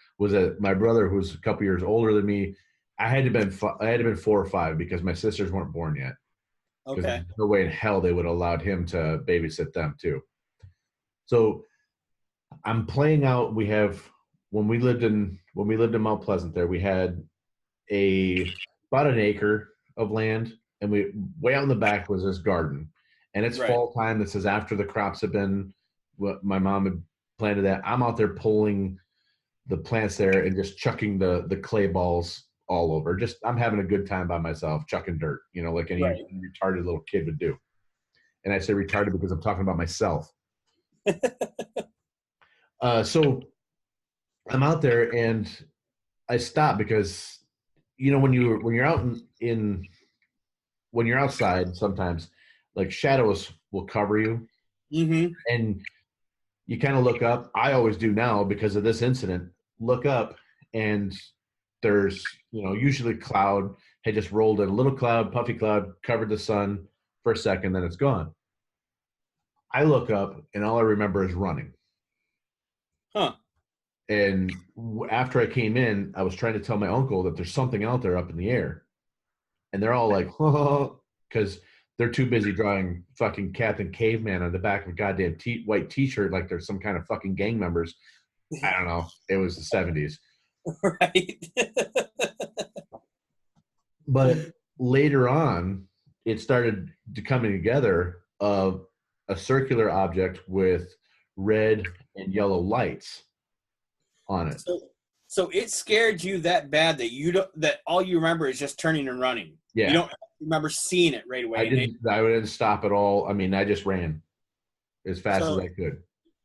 who was a couple years older than me. I had to been 4 or 5 because my sisters weren't born yet. Because Okay. there's no way in hell they would have allowed him to babysit them too. So I'm playing out. When we lived in Mount Pleasant, there we had about an acre of land, and we way out in the back was this garden, and it's Right. fall time. This is after the crops have been. What my mom had planted that. I'm out there pulling the plants there and just chucking the clay balls all over. Just I'm having a good time by myself, chucking dirt, like any Right. retarded little kid would do. And I say retarded because I'm talking about myself. So I'm out there and I stop because when you're out when you're outside, sometimes like shadows will cover you, Mm-hmm. and you kind of look up. I always do now because of this incident. Look up, and there's usually cloud had just rolled in, a little cloud, puffy cloud, covered the sun for a second, then it's gone. I look up, and all I remember is running. Huh. And after I came in, I was trying to tell my uncle that there's something out there up in the air. And they're all like, because they're too busy drawing fucking Captain Caveman on the back of a goddamn white t-shirt like they're some kind of fucking gang members. I don't know. It was the 70s. Right. But later on, it started coming together of a circular object with red and yellow lights on it. So it scared you that bad that all you remember is just turning and running. Yeah. You don't remember seeing it right away. I didn't stop at all. I mean, I just ran as fast as I could.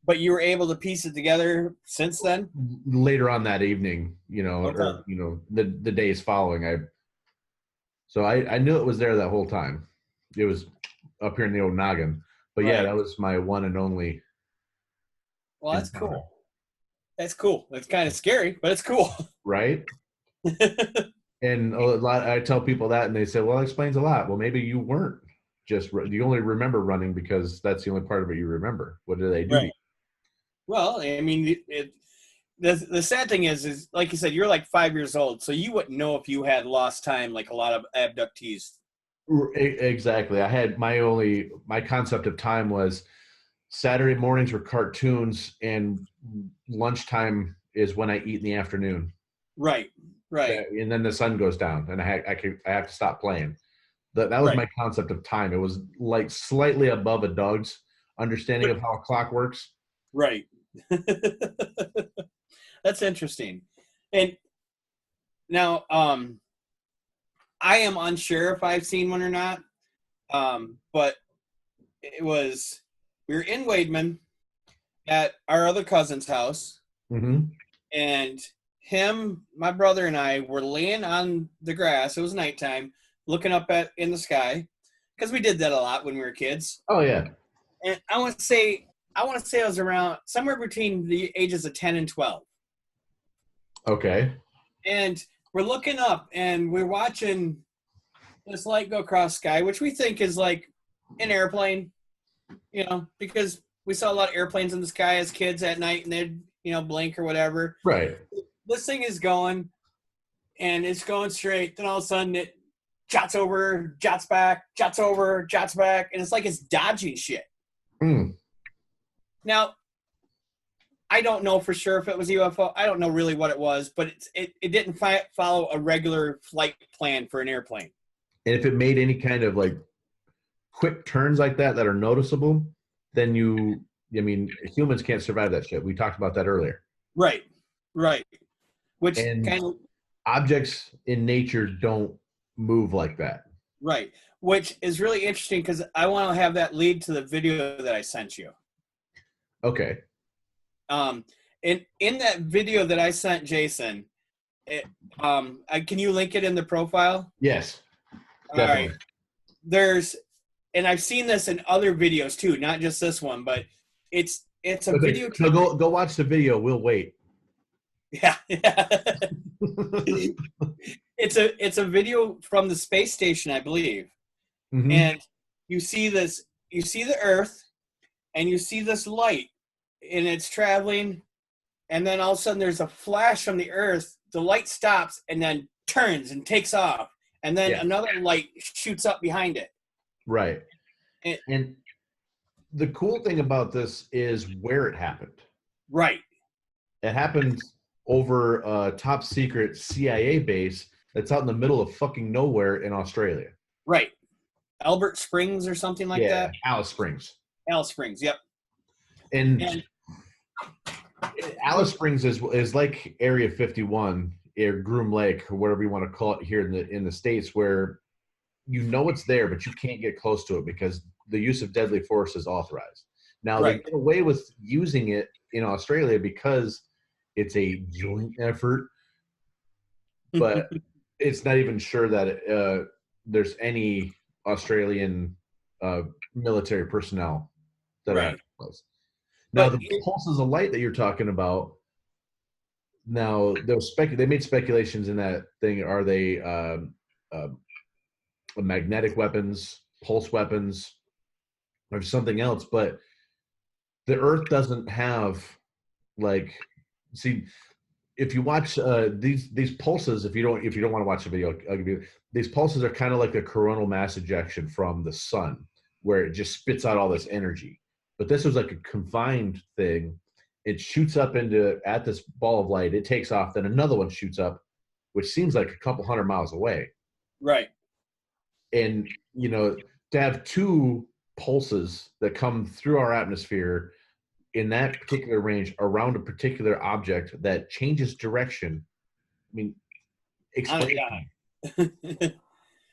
But you were able to piece it together since then? Later on that evening, Okay. or the days following, I knew it was there that whole time. It was up here in the old noggin. But yeah, that was my one and only. Well, that's cool. That's cool. That's kind of scary, but it's cool. Right? And I tell people that, and they say, well, it explains a lot. Well, maybe you weren't you only remember running because that's the only part of it you remember. What did they do? Right. Well, I mean, the sad thing is like you said, you're like 5 years old, so you wouldn't know if you had lost time like a lot of abductees. Exactly. I had my concept of time was Saturday mornings were cartoons, and lunchtime is when I eat in the afternoon. Right. And then the sun goes down, and I have to stop playing. That was my concept of time. It was like slightly above a Doug's understanding of how a clock works. Right. That's interesting. And now, I am unsure if I've seen one or not. But we were in Wademan at our other cousin's house. Mm-hmm. And my brother and I were laying on the grass. It was nighttime, looking up in the sky, because we did that a lot when we were kids. Oh yeah. And I want to say I was around somewhere between the ages of 10 and 12. Okay. And we're looking up and we're watching this light go across the sky, which we think is like an airplane, because we saw a lot of airplanes in the sky as kids at night, and they'd, blink or whatever. Right. This thing is going, and it's going straight. Then all of a sudden it jots over, jots back, jots over, jots back, and it's like it's dodging shit. Mm. Now, I don't know for sure if it was UFO. I don't know really what it was, but it didn't follow a regular flight plan for an airplane. And if it made any kind of like quick turns like that are noticeable, then humans can't survive that shit. We talked about that earlier. Right. Which and kind of objects in nature don't move like that. Right. Which is really interesting because I want to have that lead to the video that I sent you. Okay. In that video that I sent Jason, can you link it in the profile? Yes. Definitely. All right. And I've seen this in other videos too, not just this one, but it's it's a Okay, video. so go watch the video. We'll wait. Yeah. It's a video from the space station, I believe. Mm-hmm. And you see the Earth, and you see this light, and it's traveling, and then all of a sudden there's a flash from the Earth. The light stops and then turns and takes off, and then another light shoots up behind it. Right. And the cool thing about this is where it happened. Right. It happened over a top secret CIA base that's out in the middle of fucking nowhere in Australia. Right. Albert Springs or something like that? Alice Springs. Alice Springs, yep. And Alice Springs is like Area 51 or Groom Lake or whatever you want to call it here in the States, where you know it's there, but you can't get close to it because the use of deadly force is authorized. Now, they get away with using it in Australia because it's a joint effort, but it's not even sure that there's any Australian military personnel that are close. Now, the pulses of light that you're talking about, now they made speculations in that thing. Are they magnetic weapons, pulse weapons, or something else? But the Earth doesn't have if you watch these pulses, if you don't want to watch the video, I'll give you, these pulses are kind of like a coronal mass ejection from the sun, where it just spits out all this energy. But this was like a confined thing. It shoots up at this ball of light. It takes off. Then another one shoots up, which seems like a couple hundred miles away. Right. And, to have two pulses that come through our atmosphere in that particular range around a particular object that changes direction. I mean, explain.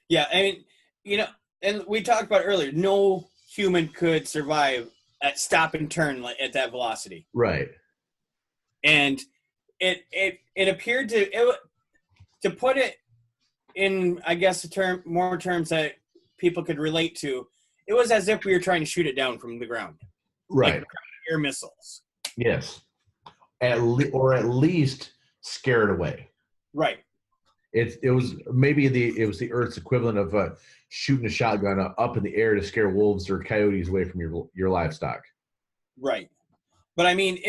Yeah. I mean, and we talked about earlier, no human could survive at stop and turn at that velocity. Right. And it appeared to put it in, I guess, more terms that people could relate to. It was as if we were trying to shoot it down from the ground. Right. Like air missiles. Yes. Or at least scare it away. Right. It was the Earth's equivalent of shooting a shotgun up in the air to scare wolves or coyotes away from your livestock. Right. But I mean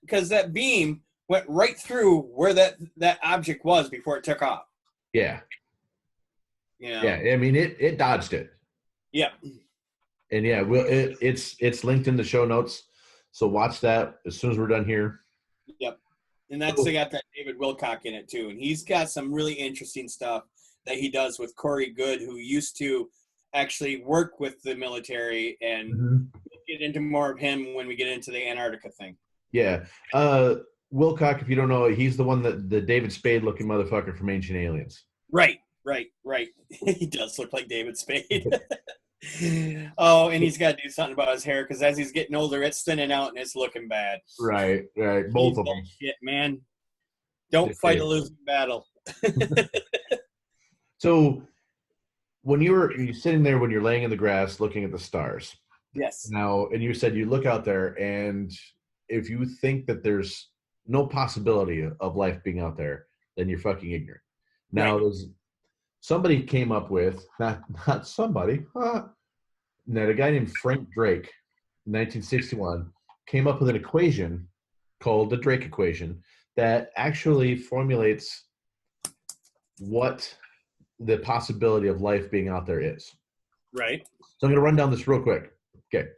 because that beam went right through where that object was before it took off. Yeah. Yeah. I mean it dodged it. Yep. And it's linked in the show notes. So watch that as soon as we're done here. Yep. And they got that David Wilcock in it too. And he's got some really interesting stuff that he does with Corey Good, who used to actually work with the military, and we'll get into more of him when we get into the Antarctica thing. Yeah. Wilcock, if you don't know, he's the one the David Spade looking motherfucker from Ancient Aliens. Right. He does look like David Spade. Oh, and he's got to do something about his hair, because as he's getting older, it's thinning out and it's looking bad. Right. Both of them. Shit, man. Don't fight a losing battle. So, when you're sitting there, when you're laying in the grass looking at the stars. Yes. Now, and you said you look out there, and if you think that there's no possibility of life being out there, then you're fucking ignorant. Now, somebody came up with, not somebody, that a guy named Frank Drake, in 1961, came up with an equation called the Drake equation that actually formulates what the possibility of life being out there is. Right. So I'm going to run down this real quick. Okay.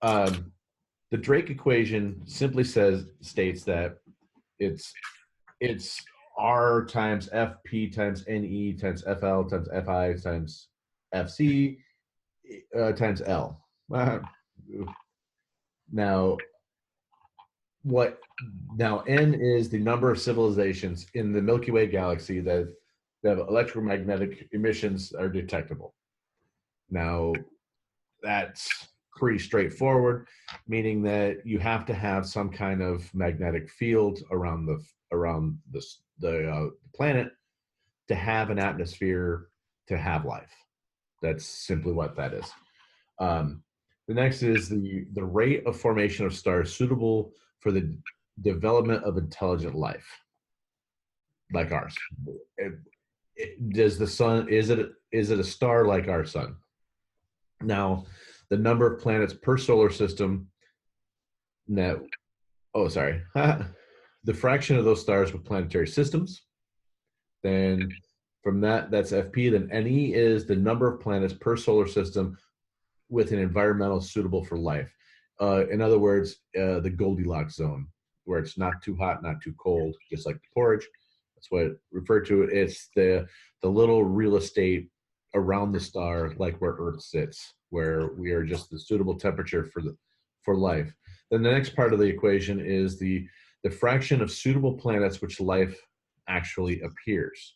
The Drake equation simply states that it's R times FP times NE times FL times FI times FC times L. Now N is the number of civilizations in the Milky Way galaxy that have electromagnetic emissions are detectable. Now, that's pretty straightforward, meaning that you have to have some kind of magnetic field around the planet to have an atmosphere to have life. That's simply what that is. The next is the rate of formation of stars suitable for the development of intelligent life, like ours. Does the sun, is it a star like our sun? Now, the number of planets per solar system, the fraction of those stars with planetary systems. Then from that's FP. Then NE is the number of planets per solar system with an environmental suitable for life. In other words, the Goldilocks zone, where it's not too hot, not too cold, just like the porridge. That's what it referred to. It's the little real estate around the star, like where Earth sits, where we are just the suitable temperature for life. Then the next part of the equation is the fraction of suitable planets which life actually appears.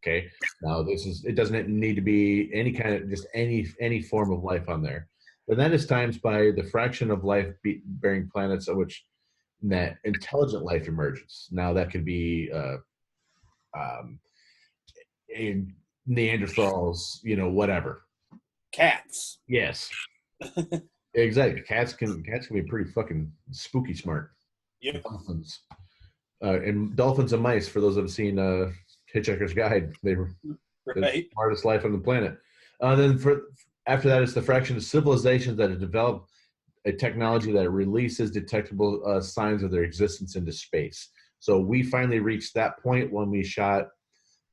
Okay. Now it doesn't need to be any kind of, just any form of life on there. But that is times by the fraction of life bearing planets of which that intelligent life emerges. Now that could be Neanderthals, whatever. Cats. Yes. Exactly. Cats can be pretty fucking spooky smart. Yep. Dolphins. And dolphins and mice, for those that have seen Hitchhiker's Guide, they were the smartest life on the planet. Then after that, it's the fraction of civilizations that have developed a technology that releases detectable signs of their existence into space. So we finally reached that point when we shot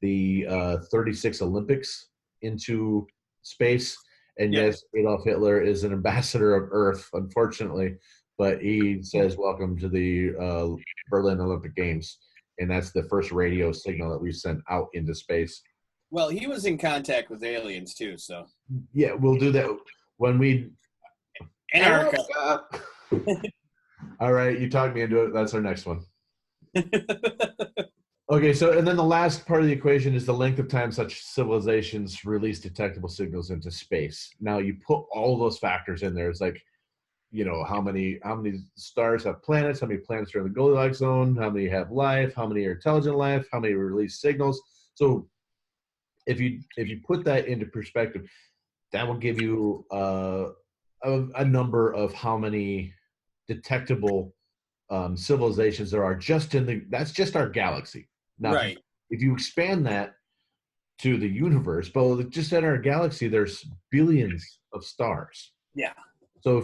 the 36 Olympics into space. And yes, Adolf Hitler is an ambassador of Earth, unfortunately, but he says, welcome to the Berlin Olympic Games. And that's the first radio signal that we've sent out into space. Well, he was in contact with aliens too, so. Yeah, we'll do that when we... Antarctica. All right, you talked me into it. That's our next one. Okay, so, and then the last part of the equation is the length of time such civilizations release detectable signals into space. Now, you put all those factors in there. It's like, how many stars have planets, how many planets are in the Goldilocks zone, how many have life, how many are intelligent life, how many release signals. So if you put that into perspective, that will give you a number of how many detectable civilizations there are that's just our galaxy. Now, right. If you expand that to the universe, but just in our galaxy, there's billions of stars. Yeah. So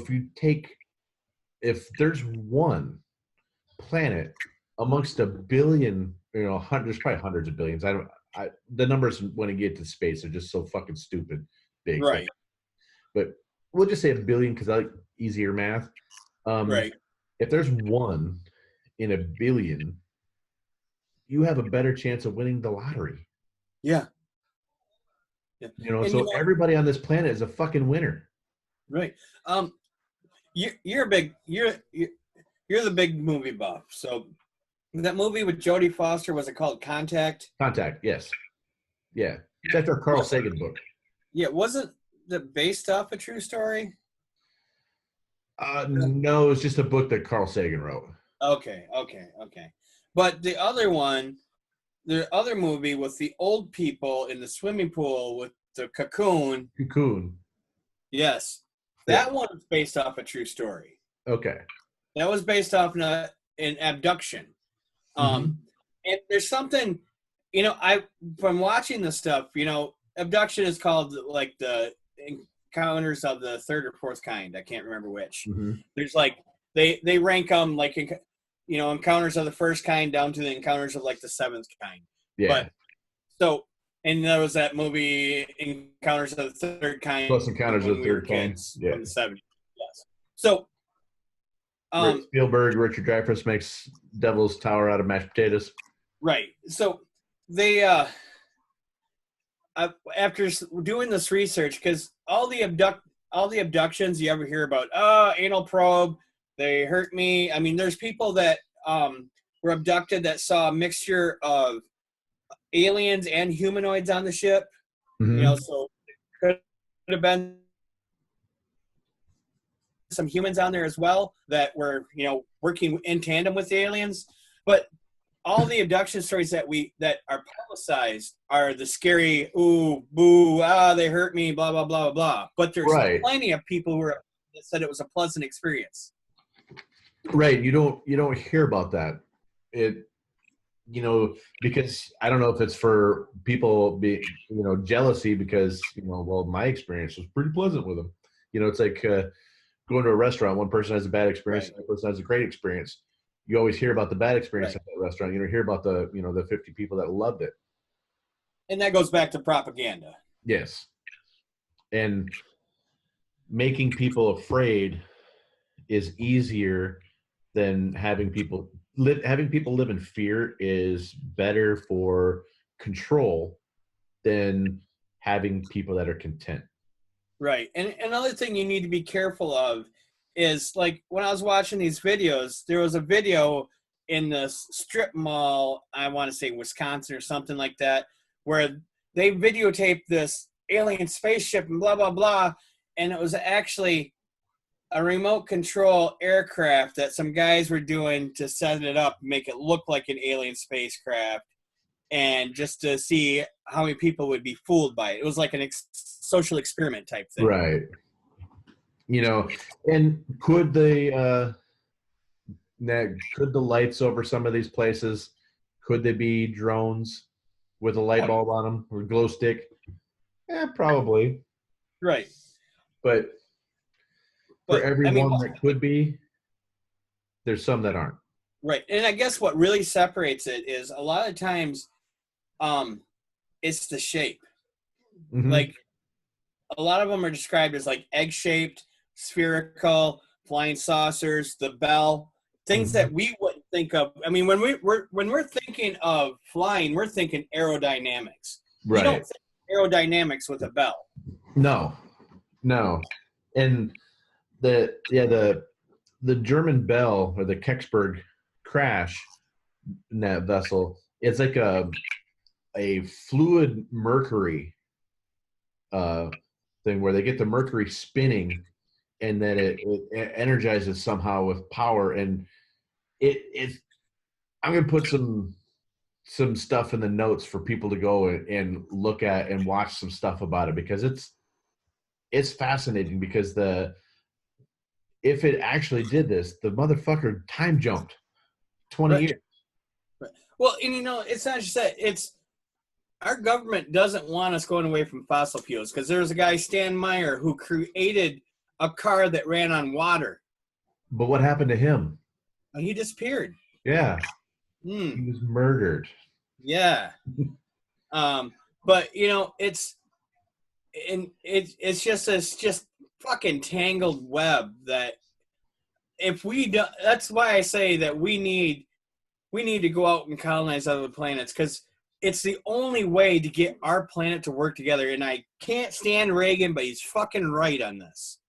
if there's one planet amongst a billion, there's probably hundreds of billions. The numbers when you get to space are just so fucking stupid big. Right. But we'll just say a billion because I like easier math. Right. If there's one in a billion, you have a better chance of winning the lottery. Yeah. Everybody on this planet is a fucking winner. Right. You're the big movie buff. So that movie with Jodie Foster, was it called Contact? Contact, yes. Yeah. It's after a Carl Sagan book. Yeah, wasn't that based off a true story? No, it's just a book that Carl Sagan wrote. Okay. But the other movie with the old people in the swimming pool with the cocoon. Yes. That one was based off a true story. Okay. That was based off an abduction. And there's something, from watching this stuff, abduction is called like the encounters of the third or fourth kind. I can't remember which. There's like, they rank them like, encounters of the first kind down to the encounters of like the seventh kind. Yeah. And there was that movie, Encounters of the Third Kind. Plus Encounters of the Third Kind. Yeah. From the 70s. Yes. So, Spielberg, Richard Dreyfuss makes Devil's Tower out of mashed potatoes. Right. So they, after doing this research, because all the abductions you ever hear about, anal probe, they hurt me. I mean, there's people that were abducted that saw a mixture of aliens and humanoids on the ship. So it could have been some humans on there as well that were, working in tandem with the aliens. But all the abduction stories that are publicized are the scary, ooh, boo, they hurt me, blah, blah, blah, blah. But there's plenty of people who are that said it was a pleasant experience. Right. You don't hear about that. Because I don't know if it's for people jealousy because, well, my experience was pretty pleasant with them. It's like going to a restaurant. One person has a bad experience, Right. another person has a great experience. You always hear about the bad experience at that restaurant. You don't hear about the 50 people that loved it. And that goes back to propaganda. Yes. And making people afraid is easier than having people live in fear is better for control than having people that are content. Right. And another thing you need to be careful of is, like, when I was watching these videos, there was a video in the strip mall, I want to say Wisconsin or something like that, where they videotaped this alien spaceship and blah, blah, blah. And it was actually a remote control aircraft that some guys were doing to set it up, make it look like an alien spacecraft, and just to see how many people would be fooled by it. It was like an social experiment type thing. Right. And could the lights over some of these places, could they be drones with a light bulb on them or glow stick? Probably. Right. But for every one that could be, there's some that aren't. Right. And I guess what really separates it is a lot of times it's the shape. Mm-hmm. Like, a lot of them are described as like egg-shaped, spherical, flying saucers, the bell, things that we wouldn't think of. I mean, when we're thinking of flying, we're thinking aerodynamics. Right. You don't think aerodynamics with a bell. No. And the German Bell, or the Kecksburg crash in that vessel, it's like a fluid mercury thing where they get the mercury spinning, and then it energizes somehow with power. And I'm gonna put some stuff in the notes for people to go and look at and watch some stuff about it, because it's fascinating. Because if it actually did this, the motherfucker time jumped 20 years. Right. Well, and it's not just that. It's our government doesn't want us going away from fossil fuels, because there's a guy, Stan Meyer, who created a car that ran on water. But what happened to him? He disappeared. Yeah. He was murdered. Yeah. But it's just this fucking tangled web that if we do, that's why I say that we need to go out and colonize other planets, because it's the only way to get our planet to work together. And I can't stand Reagan, but he's fucking right on this.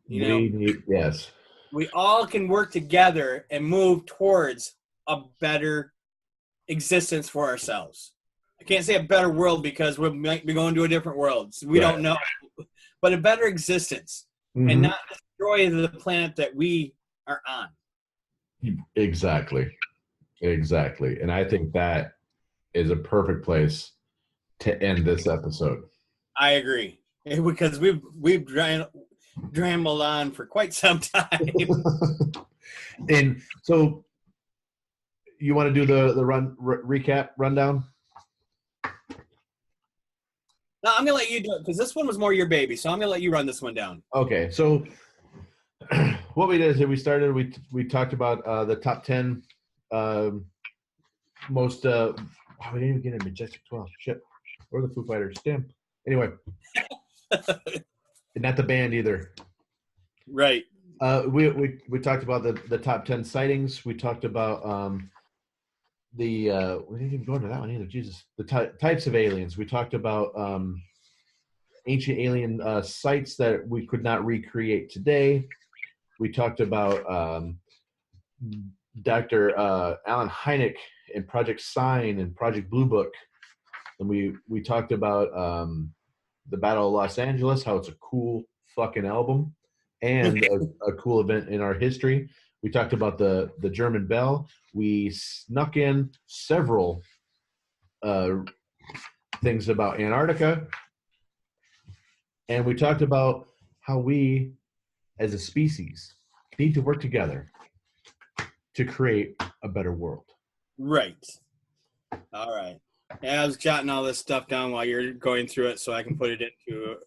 Yes. We all can work together and move towards a better existence for ourselves. I can't say a better world, because we might be going to a different world. So we don't know. But a better existence, and not destroy the planet that we are on. Exactly. And I think that is a perfect place to end this episode. I agree, because we've drambled on for quite some time. And so, you want to do the recap rundown? No, I'm gonna let you do it, because this one was more your baby. So I'm gonna let you run this one down. Okay. So what we did is we talked about the top 10 most. We didn't even get a Majestic 12. Shit. Or the Foo Fighters. Damn. Anyway. Not the band either. Right. We talked about the top 10 sightings. We talked about we didn't even go into that one either. Jesus. The types of aliens. We talked about ancient alien sites that we could not recreate today. We talked about Dr. Alan Heinick and Project Sign and Project Blue Book. And we talked about the Battle of Los Angeles, how it's a cool fucking album and a cool event in our history. We talked about the German Bell. We snuck in several things about Antarctica. And we talked about how we, as a species, need to work together to create a better world. Right. All right. Yeah, I was jotting all this stuff down while you're going through it so I can put it into,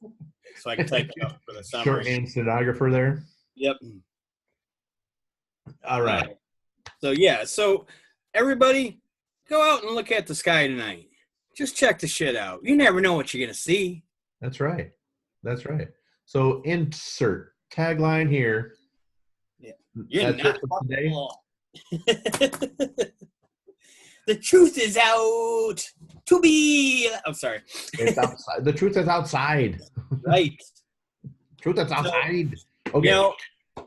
so I can type it up for the summary. Shorthand stenographer there. Yep. All right. So everybody, go out and look at the sky tonight. Just check the shit out. You never know what you're going to see. That's right. That's right. So insert tagline here. Yeah. You're That's not it for today. The truth is out to be. I'm sorry. It's outside. The truth is outside. Right. Truth is outside. So, okay. You know,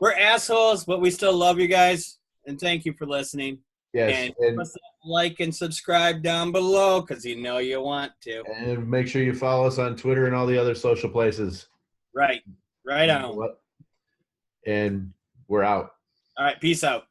we're assholes, but we still love you guys. And thank you for listening. Yes. And like and subscribe down below because you know you want to. And make sure you follow us on Twitter and all the other social places. Right. Right on. And we're out. All right. Peace out.